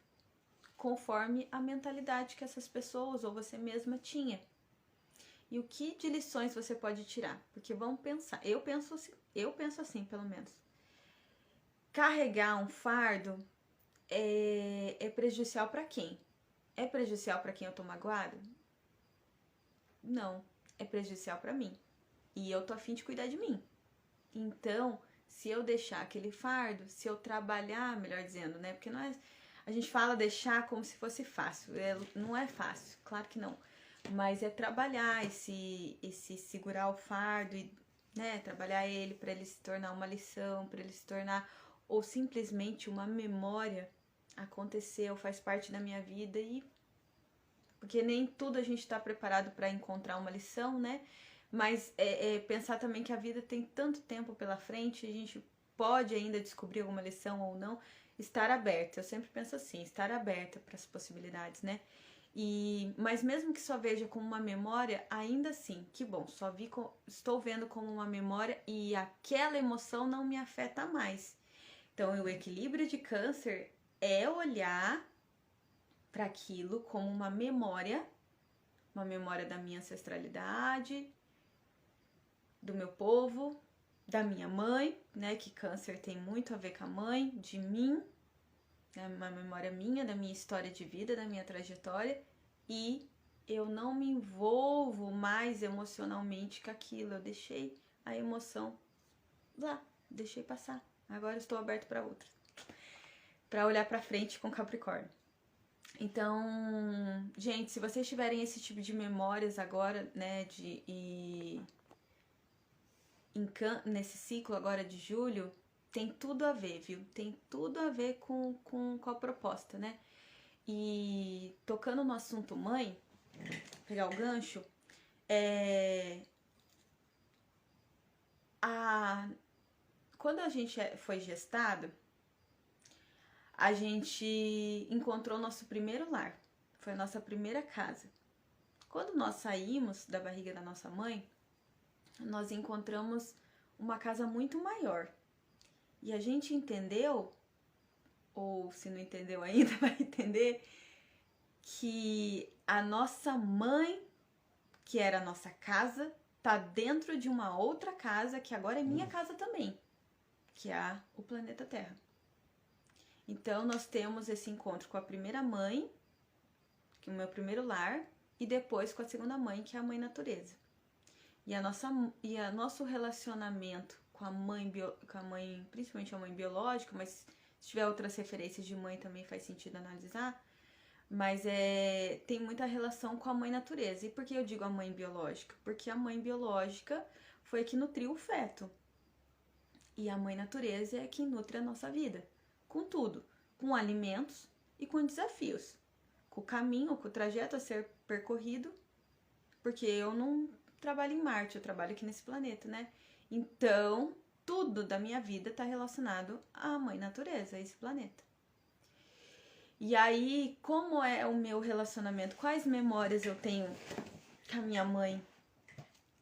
S1: conforme a mentalidade que essas pessoas ou você mesma tinha. E o que de lições você pode tirar? Porque vamos pensar, eu penso assim pelo menos. Carregar um fardo é prejudicial para quem? É prejudicial para quem eu tô magoada? Não, é prejudicial para mim. E eu tô a fim de cuidar de mim. Então, se eu deixar aquele fardo, se eu trabalhar, melhor dizendo, né? Porque não é, a gente fala deixar como se fosse fácil. Não é fácil, claro que não. Mas é trabalhar esse segurar o fardo e, né, trabalhar ele para ele se tornar uma lição, para ele se tornar ou simplesmente uma memória. Aconteceu, faz parte da minha vida e porque nem tudo a gente está preparado para encontrar uma lição, né? Mas pensar também que a vida tem tanto tempo pela frente, a gente pode ainda descobrir alguma lição ou não, estar aberta. Eu sempre penso assim, estar aberta para as possibilidades, né? Mas mesmo que só veja como uma memória, ainda assim, que bom, estou vendo como uma memória e aquela emoção não me afeta mais. Então, o equilíbrio de câncer é olhar para aquilo como uma memória da minha ancestralidade, do meu povo, da minha mãe, né? Que câncer tem muito a ver com a mãe, de mim, né, uma memória minha, da minha história de vida, da minha trajetória, e eu não me envolvo mais emocionalmente com aquilo. Eu deixei a emoção lá, deixei passar. Agora estou aberto para outra, para olhar para frente com Capricórnio. Então, gente, se vocês tiverem esse tipo de memórias agora, né, nesse ciclo agora de julho, tem tudo a ver, viu? Tem tudo a ver com a proposta, né? E tocando no assunto mãe, pegar o gancho, quando a gente foi gestado, a gente encontrou nosso primeiro lar, foi a nossa primeira casa. Quando nós saímos da barriga da nossa mãe, nós encontramos uma casa muito maior. E a gente entendeu, ou se não entendeu ainda, vai entender, que a nossa mãe, que era a nossa casa, tá dentro de uma outra casa, que agora é minha casa também, que é o planeta Terra. Então, nós temos esse encontro com a primeira mãe, que é o meu primeiro lar, e depois com a segunda mãe, que é a mãe natureza. E nosso relacionamento com a mãe, principalmente a mãe biológica, mas se tiver outras referências de mãe também faz sentido analisar, mas tem muita relação com a mãe natureza. E por que eu digo a mãe biológica? Porque a mãe biológica foi a que nutriu o feto. E a mãe natureza é quem nutre a nossa vida. Com tudo, com alimentos e com desafios, com o caminho, com o trajeto a ser percorrido, porque eu não trabalho em Marte, eu trabalho aqui nesse planeta, né? Então, tudo da minha vida está relacionado à mãe natureza, a esse planeta. E aí, como é o meu relacionamento? Quais memórias eu tenho com a minha mãe?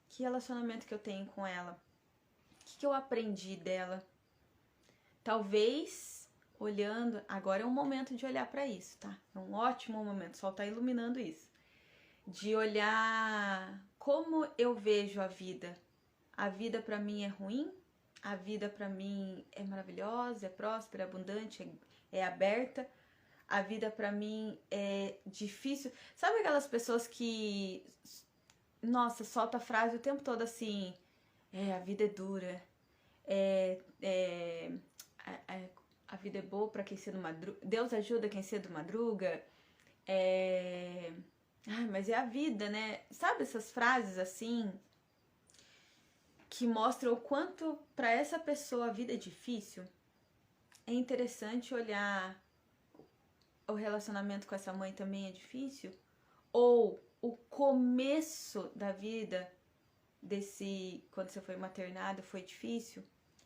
S1: Que relacionamento que eu tenho com ela? O que eu aprendi dela? Talvez olhando, agora é um momento de olhar para isso, tá? É um ótimo momento, o sol tá iluminando isso. De olhar como eu vejo a vida. A vida para mim é ruim? A vida para mim é maravilhosa, é próspera, é abundante, é aberta? A vida para mim é difícil? Sabe aquelas pessoas que, nossa, solta a frase o tempo todo assim, a vida é dura, é, é, a vida é boa para quem cedo madruga, Deus ajuda quem cedo madruga, mas é a vida, né? Sabe essas frases assim, que mostram o quanto para essa pessoa a vida é difícil? É interessante olhar o relacionamento com essa mãe também é difícil? Ou o começo da vida quando você foi maternado, foi difícil?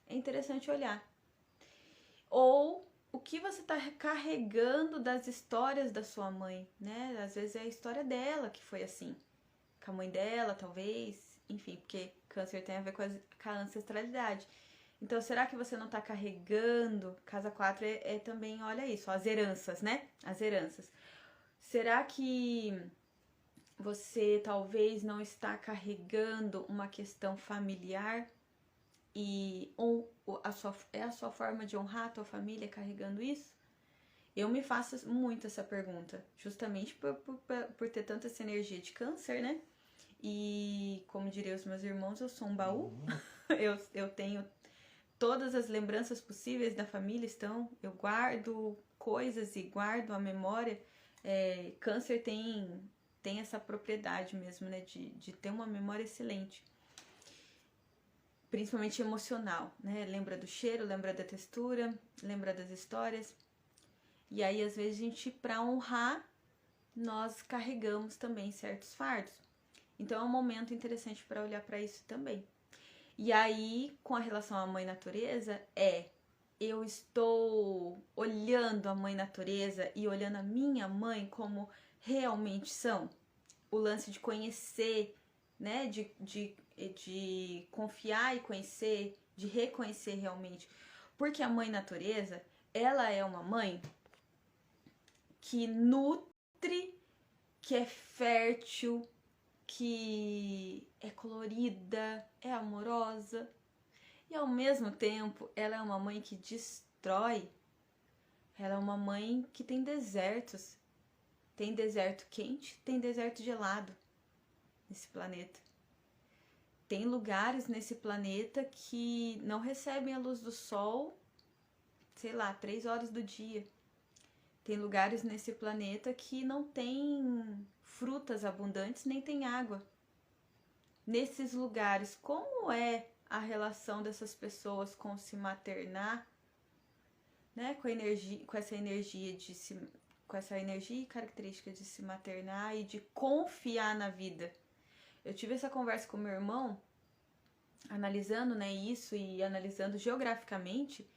S1: É interessante olhar. Ou o que você está carregando das histórias da sua mãe, né? Às vezes é a história dela que foi assim, com a mãe dela, talvez, enfim, porque câncer tem a ver com a ancestralidade. Então, será que você não está carregando? Casa 4 é também, olha isso, as heranças, né? As heranças. Será que você talvez não está carregando uma questão familiar e é a sua forma de honrar a tua família carregando isso? Eu me faço muito essa pergunta, justamente por ter tanta essa energia de câncer, né? E como diriam os meus irmãos, eu sou um baú. Eu tenho todas as lembranças possíveis da família, eu guardo coisas e guardo a memória. Câncer tem essa propriedade mesmo, né, de ter uma memória excelente, principalmente emocional, né? Lembra do cheiro, lembra da textura, lembra das histórias. E aí, às vezes, a gente, para honrar, nós carregamos também certos fardos. Então, é um momento interessante para olhar para isso também. E aí, com a relação à mãe natureza, eu estou olhando a mãe natureza e olhando a minha mãe como realmente são. O lance de conhecer, né? De confiar e conhecer, de reconhecer realmente. Porque a mãe natureza, ela é uma mãe que nutre, que é fértil, que é colorida, é amorosa. E ao mesmo tempo, ela é uma mãe que destrói. Ela é uma mãe que tem desertos. Tem deserto quente, tem deserto gelado nesse planeta. Tem lugares nesse planeta que não recebem a luz do sol, sei lá, 3 horas do dia. Tem lugares nesse planeta que não tem frutas abundantes, nem tem água. Nesses lugares, como é a relação dessas pessoas com se maternar, né? Com essa energia e característica de se maternar e de confiar na vida. Eu tive essa conversa com meu irmão, analisando, né, isso e analisando geograficamente.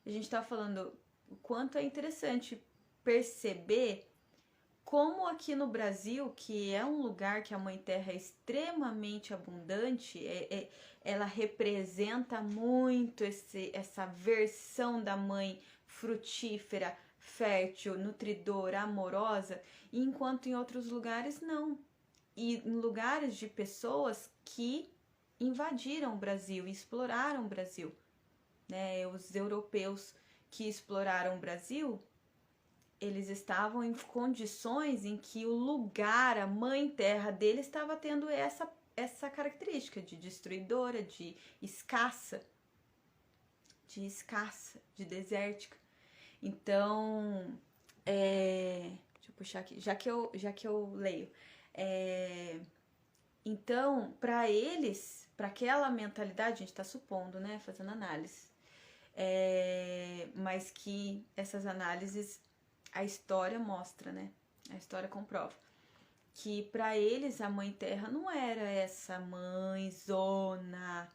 S1: A gente estava falando o quanto é interessante perceber como aqui no Brasil, que é um lugar que a Mãe Terra é extremamente abundante, ela representa muito essa versão da mãe frutífera, fértil, nutridora, amorosa, enquanto em outros lugares não. E em lugares de pessoas que invadiram o Brasil, exploraram o Brasil, né? Os europeus que exploraram o Brasil, eles estavam em condições em que o lugar, a mãe terra dele, estava tendo essa característica de destruidora, de escassa, de desértica. Então, deixa eu puxar aqui, já que eu leio. Então, para eles, para aquela mentalidade, a gente está supondo, né, fazendo análise, mas que essas análises, a história mostra, né, a história comprova, que para eles a Mãe Terra não era essa mãezona,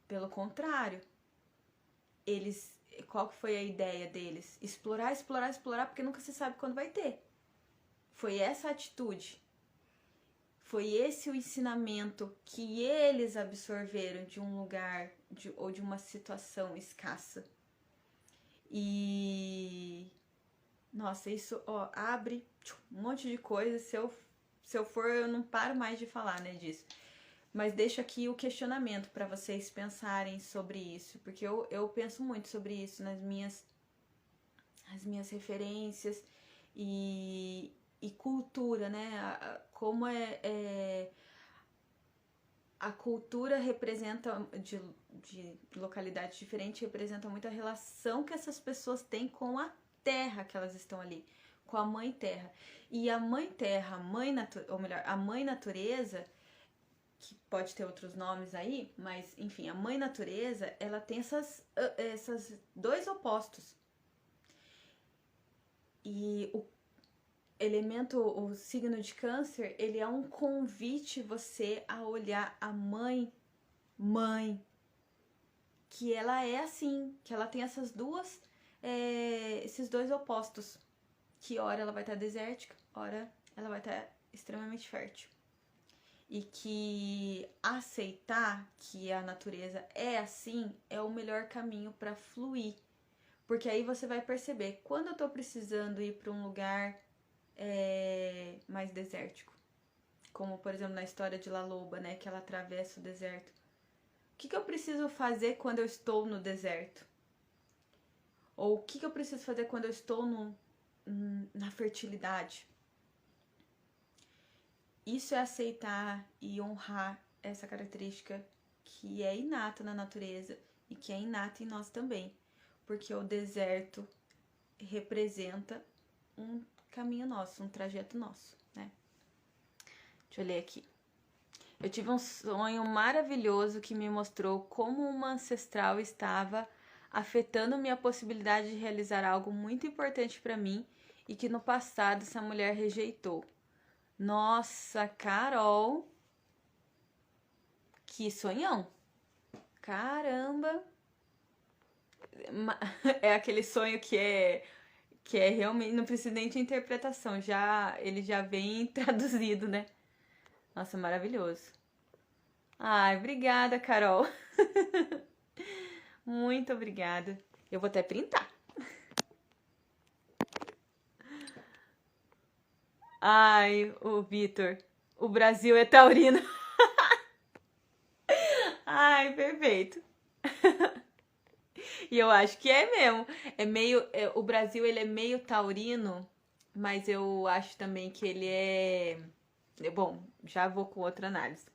S1: pelo contrário, qual que foi a ideia deles? Explorar, explorar, explorar, porque nunca se sabe quando vai ter. Foi essa atitude. Foi esse o ensinamento que eles absorveram de um lugar ou de uma situação escassa. E nossa, isso, ó, abre um monte de coisa. Se eu for, eu não paro mais de falar, né, disso. Mas deixo aqui o questionamento para vocês pensarem sobre isso, porque eu penso muito sobre isso as minhas referências e cultura, né? Como a cultura representa, de localidades diferentes, representa muito a relação que essas pessoas têm com a terra que elas estão ali, com a mãe terra. E a mãe terra, ou melhor, a mãe natureza, que pode ter outros nomes aí, mas enfim, a mãe natureza, ela tem essas dois opostos. E o signo de câncer, ele é um convite você a olhar a mãe, que ela é assim, que ela tem esses dois opostos, que ora ela vai estar desértica, ora ela vai estar extremamente fértil. E que aceitar que a natureza é assim é o melhor caminho para fluir. Porque aí você vai perceber, quando eu tô precisando ir para um lugar mais desértico, como por exemplo na história de La Loba, né, que ela atravessa o deserto. O que eu preciso fazer quando eu estou no deserto? Ou o que eu preciso fazer quando eu estou na fertilidade? Isso é aceitar e honrar essa característica que é inata na natureza e que é inata em nós também. Porque o deserto representa um caminho nosso, um trajeto nosso, né? Deixa eu ler aqui. Eu tive um sonho maravilhoso que me mostrou como uma ancestral estava afetando minha possibilidade de realizar algo muito importante para mim e que no passado essa mulher rejeitou. Nossa, Carol, que sonhão! Caramba! É aquele sonho que é realmente, não precisa nem de interpretação, ele já vem traduzido, né? Nossa, maravilhoso. Ai, obrigada, Carol. Muito obrigada. Eu vou até printar. Ai, o Vitor, o Brasil é taurino. Ai, perfeito. E eu acho que é mesmo. O Brasil ele é meio taurino, mas eu acho também que ele é. Bom, já vou com outra análise.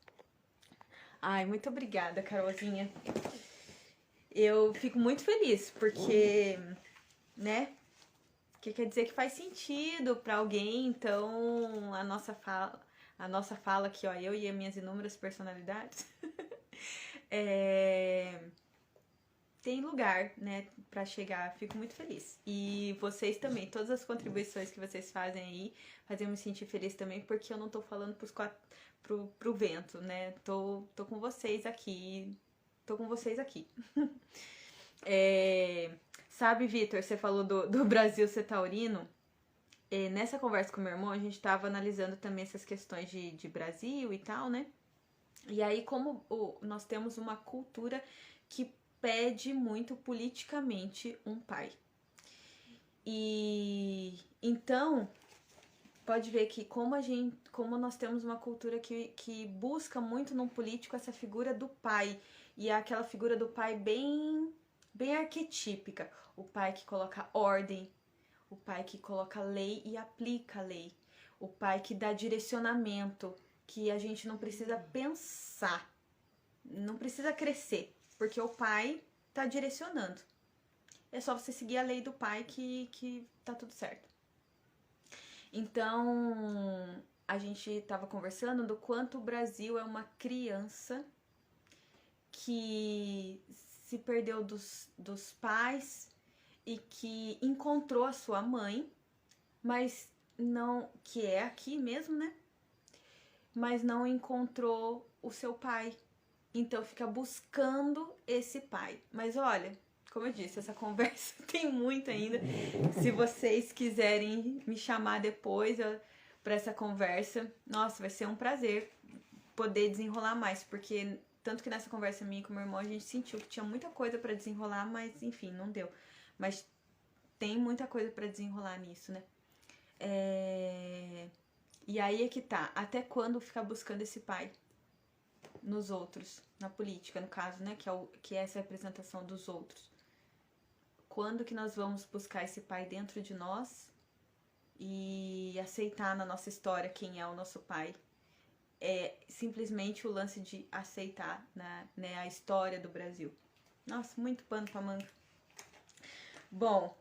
S1: Ai, muito obrigada, Carolzinha. Eu fico muito feliz, porque, né? Que quer dizer que faz sentido para alguém, então a nossa fala aqui, ó, eu e as minhas inúmeras personalidades, tem lugar, né, para chegar. Fico muito feliz. E vocês também, todas as contribuições que vocês fazem aí, fazem eu me sentir feliz também, porque eu não tô falando pro vento, né? Tô com vocês aqui. Tô com vocês aqui. Sabe, Vitor, você falou do Brasil ser taurino. Nessa conversa com meu irmão, a gente tava analisando também essas questões de Brasil e tal, né? E aí, como nós temos uma cultura que pede muito politicamente um pai. E então, pode ver que como nós temos uma cultura que busca muito no político essa figura do pai. E é aquela figura do pai bem arquetípica. O pai que coloca ordem, o pai que coloca lei e aplica a lei, o pai que dá direcionamento, que a gente não precisa pensar, não precisa crescer, porque o pai tá direcionando. É só você seguir a lei do pai que tá tudo certo. Então, a gente tava conversando do quanto o Brasil é uma criança que se perdeu dos pais e que encontrou a sua mãe, mas não, que é aqui mesmo, né? Mas não encontrou o seu pai. Então fica buscando esse pai. Mas olha, como eu disse, essa conversa tem muito ainda. Se vocês quiserem me chamar depois para essa conversa, nossa, vai ser um prazer poder desenrolar mais, porque tanto que nessa conversa minha com meu irmão a gente sentiu que tinha muita coisa para desenrolar, mas enfim, não deu. Mas tem muita coisa pra desenrolar nisso, né? E aí é que tá, até quando ficar buscando esse pai nos outros, na política, no caso, né? Que é essa representação dos outros. Quando que nós vamos buscar esse pai dentro de nós e aceitar na nossa história quem é o nosso pai? É simplesmente o lance de aceitar, né, a história do Brasil. Nossa, muito pano pra manga. Bom,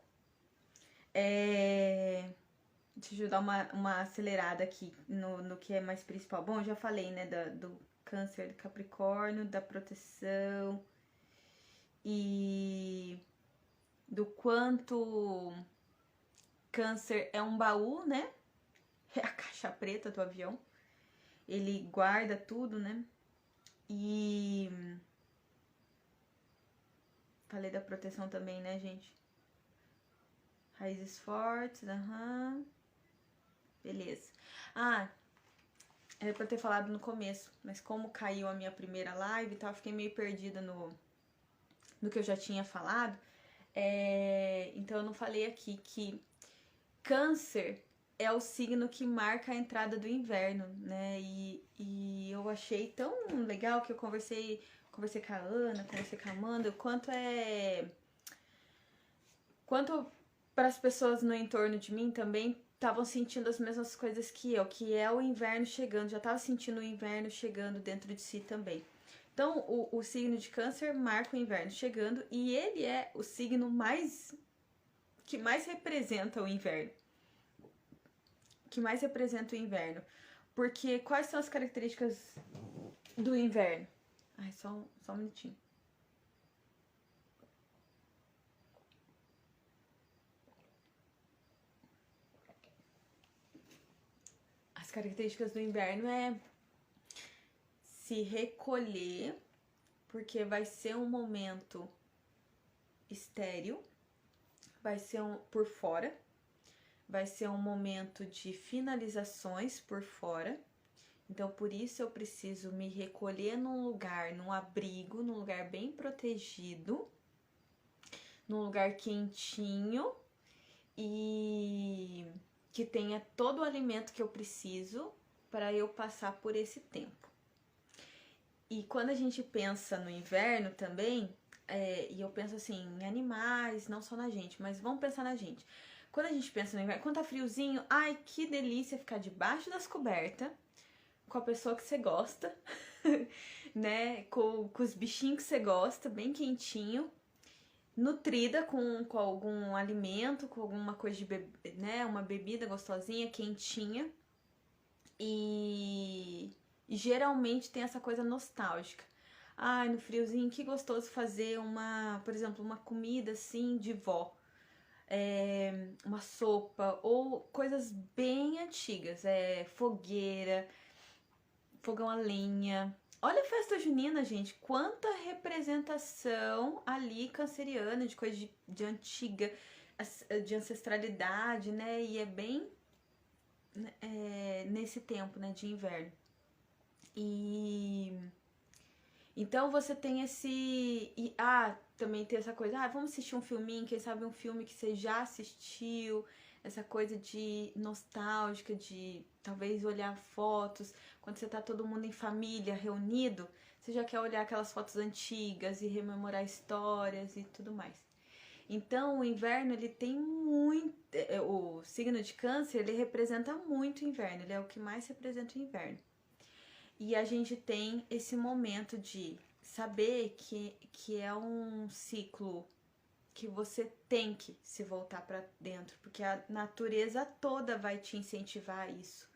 S1: deixa eu dar uma acelerada aqui no que é mais principal. Bom, já falei, né, do câncer de Capricórnio, da proteção e do quanto câncer é um baú, né? É a caixa preta do avião. Ele guarda tudo, né? E falei da proteção também, né, gente? Raízes fortes, beleza. Era pra ter falado no começo, mas como caiu a minha primeira live e tal, eu fiquei meio perdida no que eu já tinha falado. Então eu não falei aqui que câncer é o signo que marca a entrada do inverno, né? E eu achei tão legal que eu conversei com a Ana, conversei com a Amanda, quanto para as pessoas no entorno de mim também estavam sentindo as mesmas coisas que é o inverno chegando, já estava sentindo o inverno chegando dentro de si também. Então, o signo de câncer marca o inverno chegando e ele é o signo que mais representa o inverno. Porque quais são as características do inverno? Só um minutinho. As características do inverno é se recolher, porque vai ser um momento estéril, vai ser por fora, vai ser um momento de finalizações por fora. Então, por isso eu preciso me recolher num lugar, num abrigo, num lugar bem protegido, num lugar quentinho e que tenha todo o alimento que eu preciso para eu passar por esse tempo. E quando a gente pensa no inverno também, e eu penso assim, em animais, não só na gente, mas vamos pensar na gente. Quando a gente pensa no inverno, quando tá friozinho, ai, que delícia ficar debaixo das cobertas, com a pessoa que você gosta, né? Com os bichinhos que você gosta, bem quentinho, nutrida com algum alimento, com alguma coisa de né? Uma bebida gostosinha, quentinha. E geralmente tem essa coisa nostálgica. Ai, no friozinho, que gostoso fazer por exemplo, uma comida assim de vó. Uma sopa ou coisas bem antigas, fogueira, fogão a lenha. Olha a festa junina, gente, quanta representação ali canceriana, de coisa de antiga, de ancestralidade, né? E é bem nesse tempo, né, de inverno. E então você tem também tem essa coisa, vamos assistir um filminho, quem sabe um filme que você já assistiu, essa coisa de nostálgica, de talvez olhar fotos, quando você tá todo mundo em família, reunido, você já quer olhar aquelas fotos antigas e rememorar histórias e tudo mais. Então, o inverno, ele tem muito... O signo de câncer, ele representa muito o inverno, ele é o que mais representa o inverno. E a gente tem esse momento de saber que é um ciclo que você tem que se voltar para dentro, porque a natureza toda vai te incentivar a isso.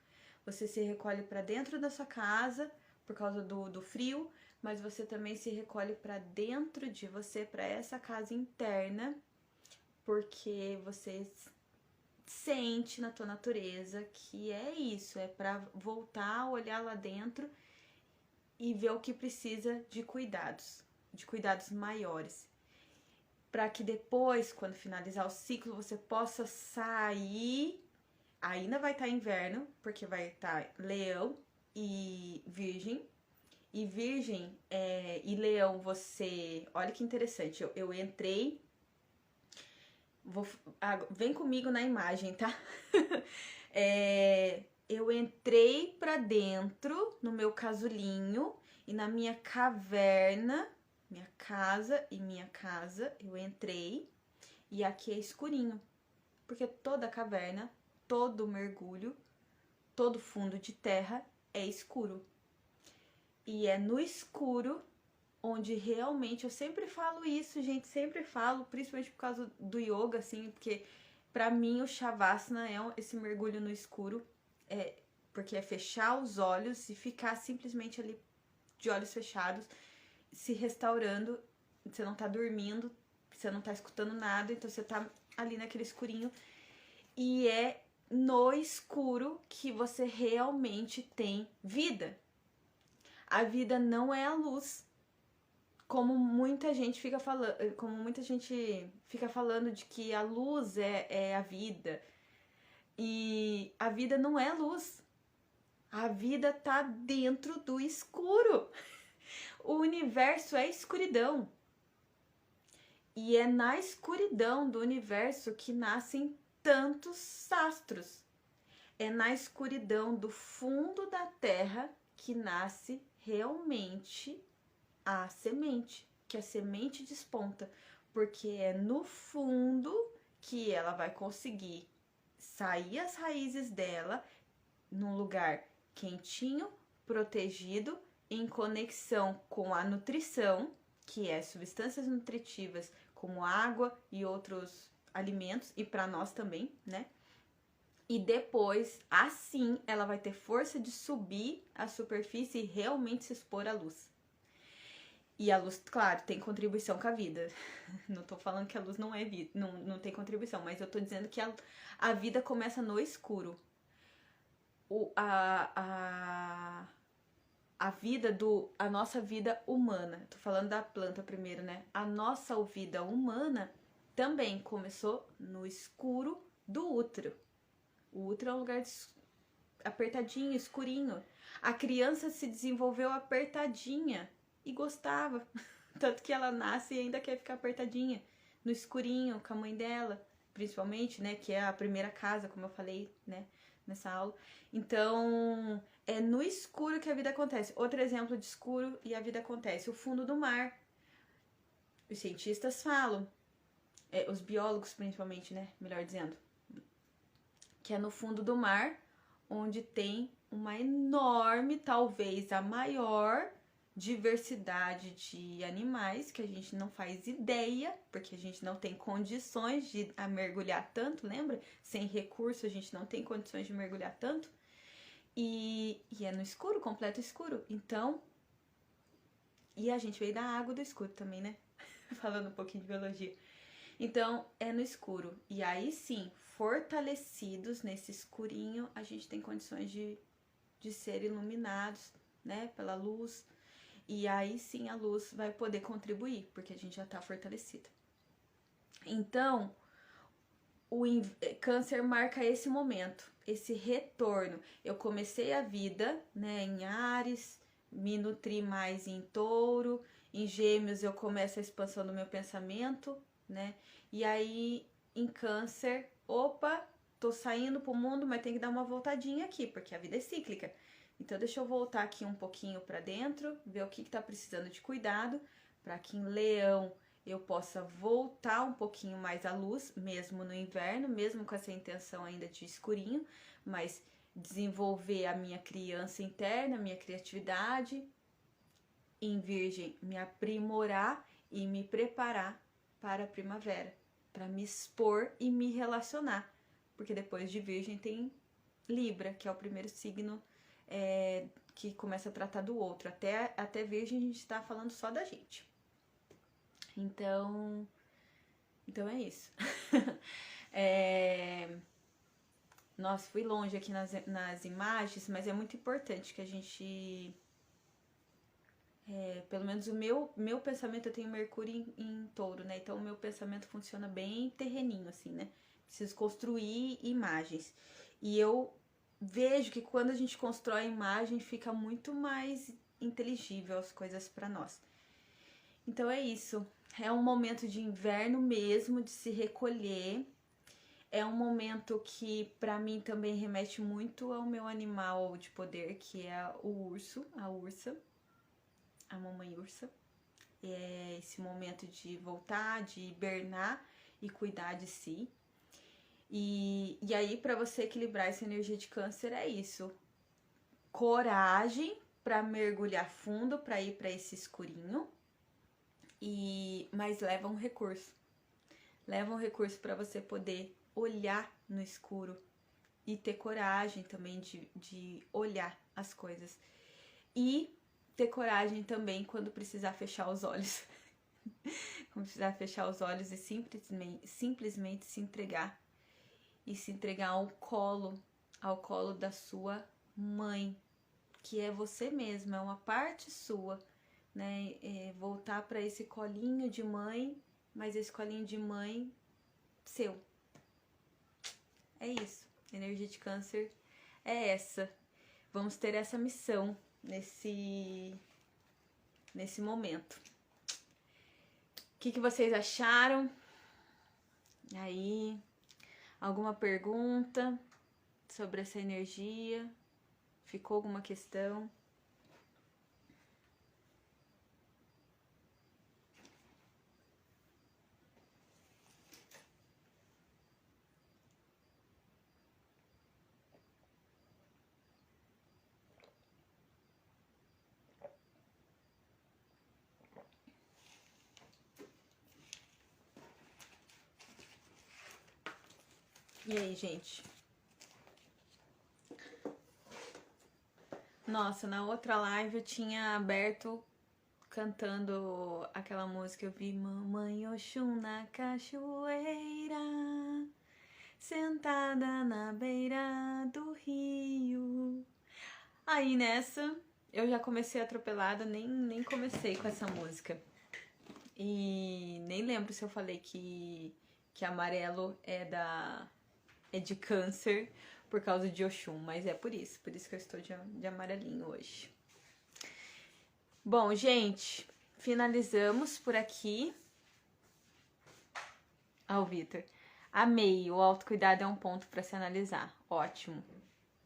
S1: Você se recolhe para dentro da sua casa por causa do frio, mas você também se recolhe para dentro de você, para essa casa interna, porque você sente na tua natureza que é isso, é para voltar a olhar lá dentro e ver o que precisa de cuidados maiores, para que depois, quando finalizar o ciclo, você possa sair. Ainda vai estar inverno, porque vai estar Leão e Virgem. E Virgem e Leão, olha que interessante, eu entrei Vem comigo na imagem, tá? Eu entrei pra dentro no meu casulinho e na minha caverna, minha casa, eu entrei e aqui é escurinho, porque toda caverna, todo mergulho, todo fundo de terra é escuro. E é no escuro onde realmente, eu sempre falo isso, gente, sempre falo, principalmente por causa do yoga, assim, porque pra mim o Shavasana é esse mergulho no escuro, porque é fechar os olhos e ficar simplesmente ali de olhos fechados, se restaurando, você não tá dormindo, você não tá escutando nada, então você tá ali naquele escurinho, e é no escuro que você realmente tem vida. A vida não é a luz, como muita gente fica falando de que a luz é a vida. E a vida não é luz. A vida tá dentro do escuro. O universo é escuridão. E é na escuridão do universo que nascem tantos astros. É na escuridão do fundo da Terra que nasce realmente a semente, que a semente desponta, porque é no fundo que ela vai conseguir sair as raízes dela num lugar quentinho, protegido, em conexão com a nutrição, que é substâncias nutritivas como água e outros alimentos, e para nós também, né? E depois, assim, ela vai ter força de subir a superfície e realmente se expor à luz. E a luz, claro, tem contribuição com a vida. Não tô falando que a luz não é vida, não tem contribuição, mas eu tô dizendo que a vida começa no escuro. A nossa vida humana, tô falando da planta primeiro, né? A nossa vida humana também começou no escuro do útero. O útero é um lugar apertadinho, escurinho. A criança se desenvolveu apertadinha e gostava. Tanto que ela nasce e ainda quer ficar apertadinha, no escurinho, com a mãe dela, principalmente, né? Que é a primeira casa, como eu falei, né? Nessa aula. Então, é no escuro que a vida acontece. Outro exemplo de escuro e a vida acontece. O fundo do mar. Os cientistas falam, os biólogos principalmente, né? Melhor dizendo. Que é no fundo do mar, onde tem uma enorme, talvez a maior diversidade de animais que a gente não faz ideia, porque a gente não tem condições de mergulhar tanto, lembra? Sem recurso a gente não tem condições de mergulhar tanto. E é no escuro, completo escuro. Então, e a gente veio da água do escuro também, né? Falando um pouquinho de biologia. Então, é no escuro. E aí sim, fortalecidos nesse escurinho, a gente tem condições de ser iluminados, né, pela luz. E aí sim a luz vai poder contribuir, porque a gente já tá fortalecido. Então, o câncer marca esse momento, esse retorno. Eu comecei a vida, né, em Áries, me nutri mais em Touro, em Gêmeos eu começo a expansão do meu pensamento, né? E aí em Câncer, opa, tô saindo pro mundo, mas tem que dar uma voltadinha aqui, porque a vida é cíclica. Então deixa eu voltar aqui um pouquinho para dentro, ver o que tá precisando de cuidado, para que em Leão eu possa voltar um pouquinho mais à luz, mesmo no inverno, mesmo com essa intenção ainda de escurinho, mas desenvolver a minha criança interna, a minha criatividade. Em Virgem, me aprimorar e me preparar para a primavera, para me expor e me relacionar, porque depois de Virgem tem Libra, que é o primeiro signo que começa a tratar do outro. Até Virgem a gente tá falando só da gente. Então é isso. Nossa, fui longe aqui nas imagens, mas é muito importante que a gente... pelo menos o meu pensamento, eu tenho Mercúrio em Touro, né? Então o meu pensamento funciona bem terreninho, assim, né? Preciso construir imagens. E eu vejo que quando a gente constrói imagem, fica muito mais inteligível as coisas para nós. Então é isso. É um momento de inverno mesmo, de se recolher. É um momento que pra mim também remete muito ao meu animal de poder, que é o urso, a ursa, a mamãe ursa. É esse momento de voltar, de hibernar e cuidar de si. E aí, pra você equilibrar essa energia de câncer, é isso. Coragem pra mergulhar fundo, pra ir pra esse escurinho. Mas leva um recurso. Leva um recurso pra você poder olhar no escuro e ter coragem também de olhar as coisas. E ter coragem também quando precisar fechar os olhos. Quando precisar fechar os olhos e simplesmente se entregar. E se entregar ao colo da sua mãe, que é você mesma, é uma parte sua, né? Voltar para esse colinho de mãe, mas esse colinho de mãe seu. É isso. Energia de câncer é essa. Vamos ter essa missão nesse momento. O que vocês acharam? Aí, alguma pergunta sobre essa energia? Ficou alguma questão? E aí, gente? Nossa, na outra live eu tinha aberto cantando aquela música. Eu vi Mamãe Oxum na cachoeira, sentada na beira do rio. Aí nessa eu já comecei atropelada, nem comecei com essa música. E nem lembro se eu falei que amarelo é de câncer por causa de Oxum, mas é por isso que eu estou de amarelinho hoje. Bom, gente, finalizamos por aqui. Ah, o Vitor. Amei, o autocuidado é um ponto para se analisar. Ótimo,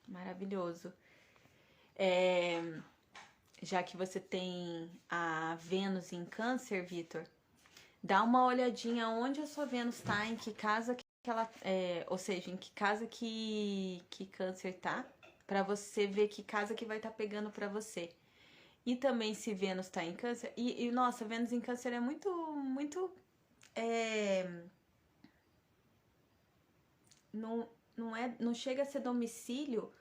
S1: maravilhoso. Já que você tem a Vênus em câncer, Vitor, dá uma olhadinha onde a sua Vênus tá, em que casa que ela... ou seja, em que casa que câncer tá, pra você ver que casa que vai estar pegando pra você. E também se Vênus tá em câncer... nossa, Vênus em câncer é muito... Não chega a ser domicílio,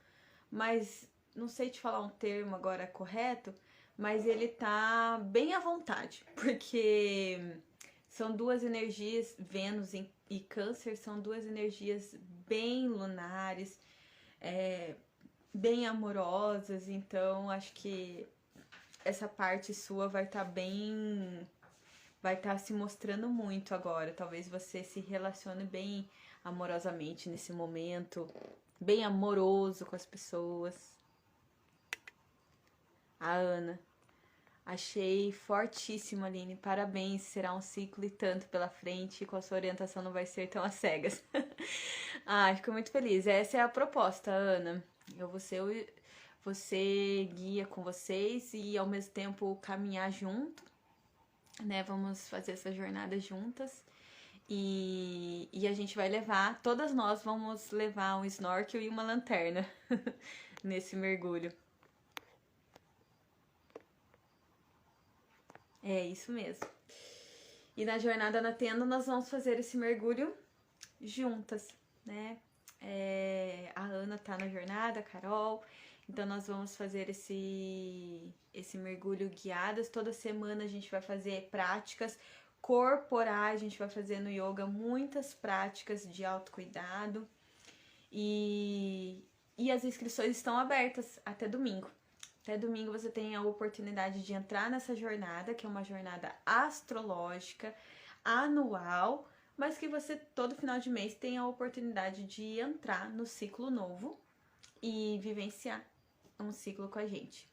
S1: mas não sei te falar um termo agora correto, mas ele tá bem à vontade, porque são duas energias, Vênus e Câncer, são duas energias bem lunares, bem amorosas, então acho que essa parte sua vai estar vai estar se mostrando muito agora. Talvez você se relacione bem amorosamente nesse momento, bem amoroso com as pessoas. A Ana. Achei fortíssimo, Aline. Parabéns, será um ciclo e tanto pela frente. E com a sua orientação não vai ser tão às cegas. Fico muito feliz. Essa é a proposta, Ana. Eu vou ser você guia com vocês e ao mesmo tempo caminhar junto, né? Vamos fazer essa jornada juntas. E a gente vai levar, todas nós vamos levar um snorkel e uma lanterna nesse mergulho. É isso mesmo. E na jornada na tenda nós vamos fazer esse mergulho juntas, né? A Ana tá na jornada, a Carol. Então nós vamos fazer esse mergulho guiadas. Toda semana a gente vai fazer práticas corporais, a gente vai fazer no yoga muitas práticas de autocuidado. E as inscrições estão abertas até domingo. Até domingo você tem a oportunidade de entrar nessa jornada, que é uma jornada astrológica, anual, mas que você, todo final de mês, tem a oportunidade de entrar no ciclo novo e vivenciar um ciclo com a gente.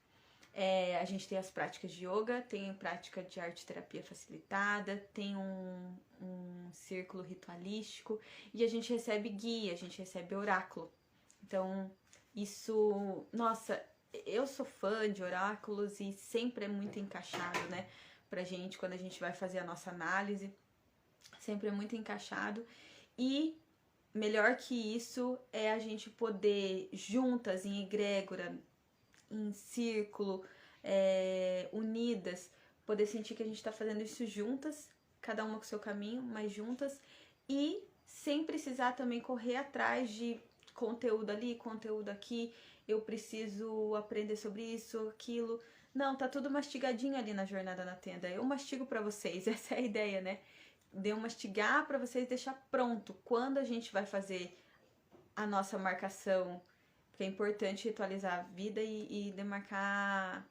S1: A gente tem as práticas de yoga, tem prática de arte-terapia facilitada, tem um círculo ritualístico e a gente recebe guia, a gente recebe oráculo. Então, isso... Nossa, eu sou fã de oráculos e sempre é muito encaixado, né? Pra gente, quando a gente vai fazer a nossa análise, sempre é muito encaixado. E melhor que isso é a gente poder, juntas, em egrégora, em círculo, unidas, poder sentir que a gente está fazendo isso juntas, cada uma com o seu caminho, mas juntas, e sem precisar também correr atrás de conteúdo ali, conteúdo aqui, eu preciso aprender sobre isso, aquilo. Não, tá tudo mastigadinho ali na Jornada na Tenda. Eu mastigo para vocês, essa é a ideia, né? De eu mastigar para vocês deixar pronto quando a gente vai fazer a nossa marcação, porque é importante ritualizar a vida e demarcar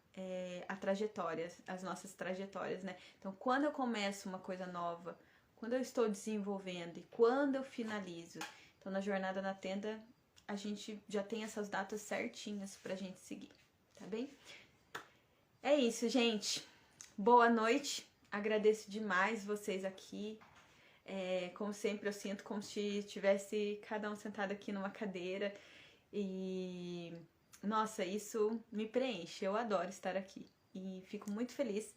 S1: a trajetória, as nossas trajetórias, né? Então, quando eu começo uma coisa nova, quando eu estou desenvolvendo e quando eu finalizo, então na Jornada na Tenda a gente já tem essas datas certinhas pra gente seguir, tá bem? É isso, gente. Boa noite. Agradeço demais vocês aqui. Como sempre, eu sinto como se tivesse cada um sentado aqui numa cadeira. E, nossa, isso me preenche. Eu adoro estar aqui. E fico muito feliz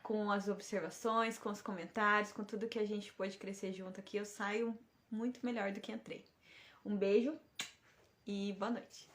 S1: com as observações, com os comentários, com tudo que a gente pôde crescer junto aqui. Eu saio muito melhor do que entrei. Um beijo e boa noite.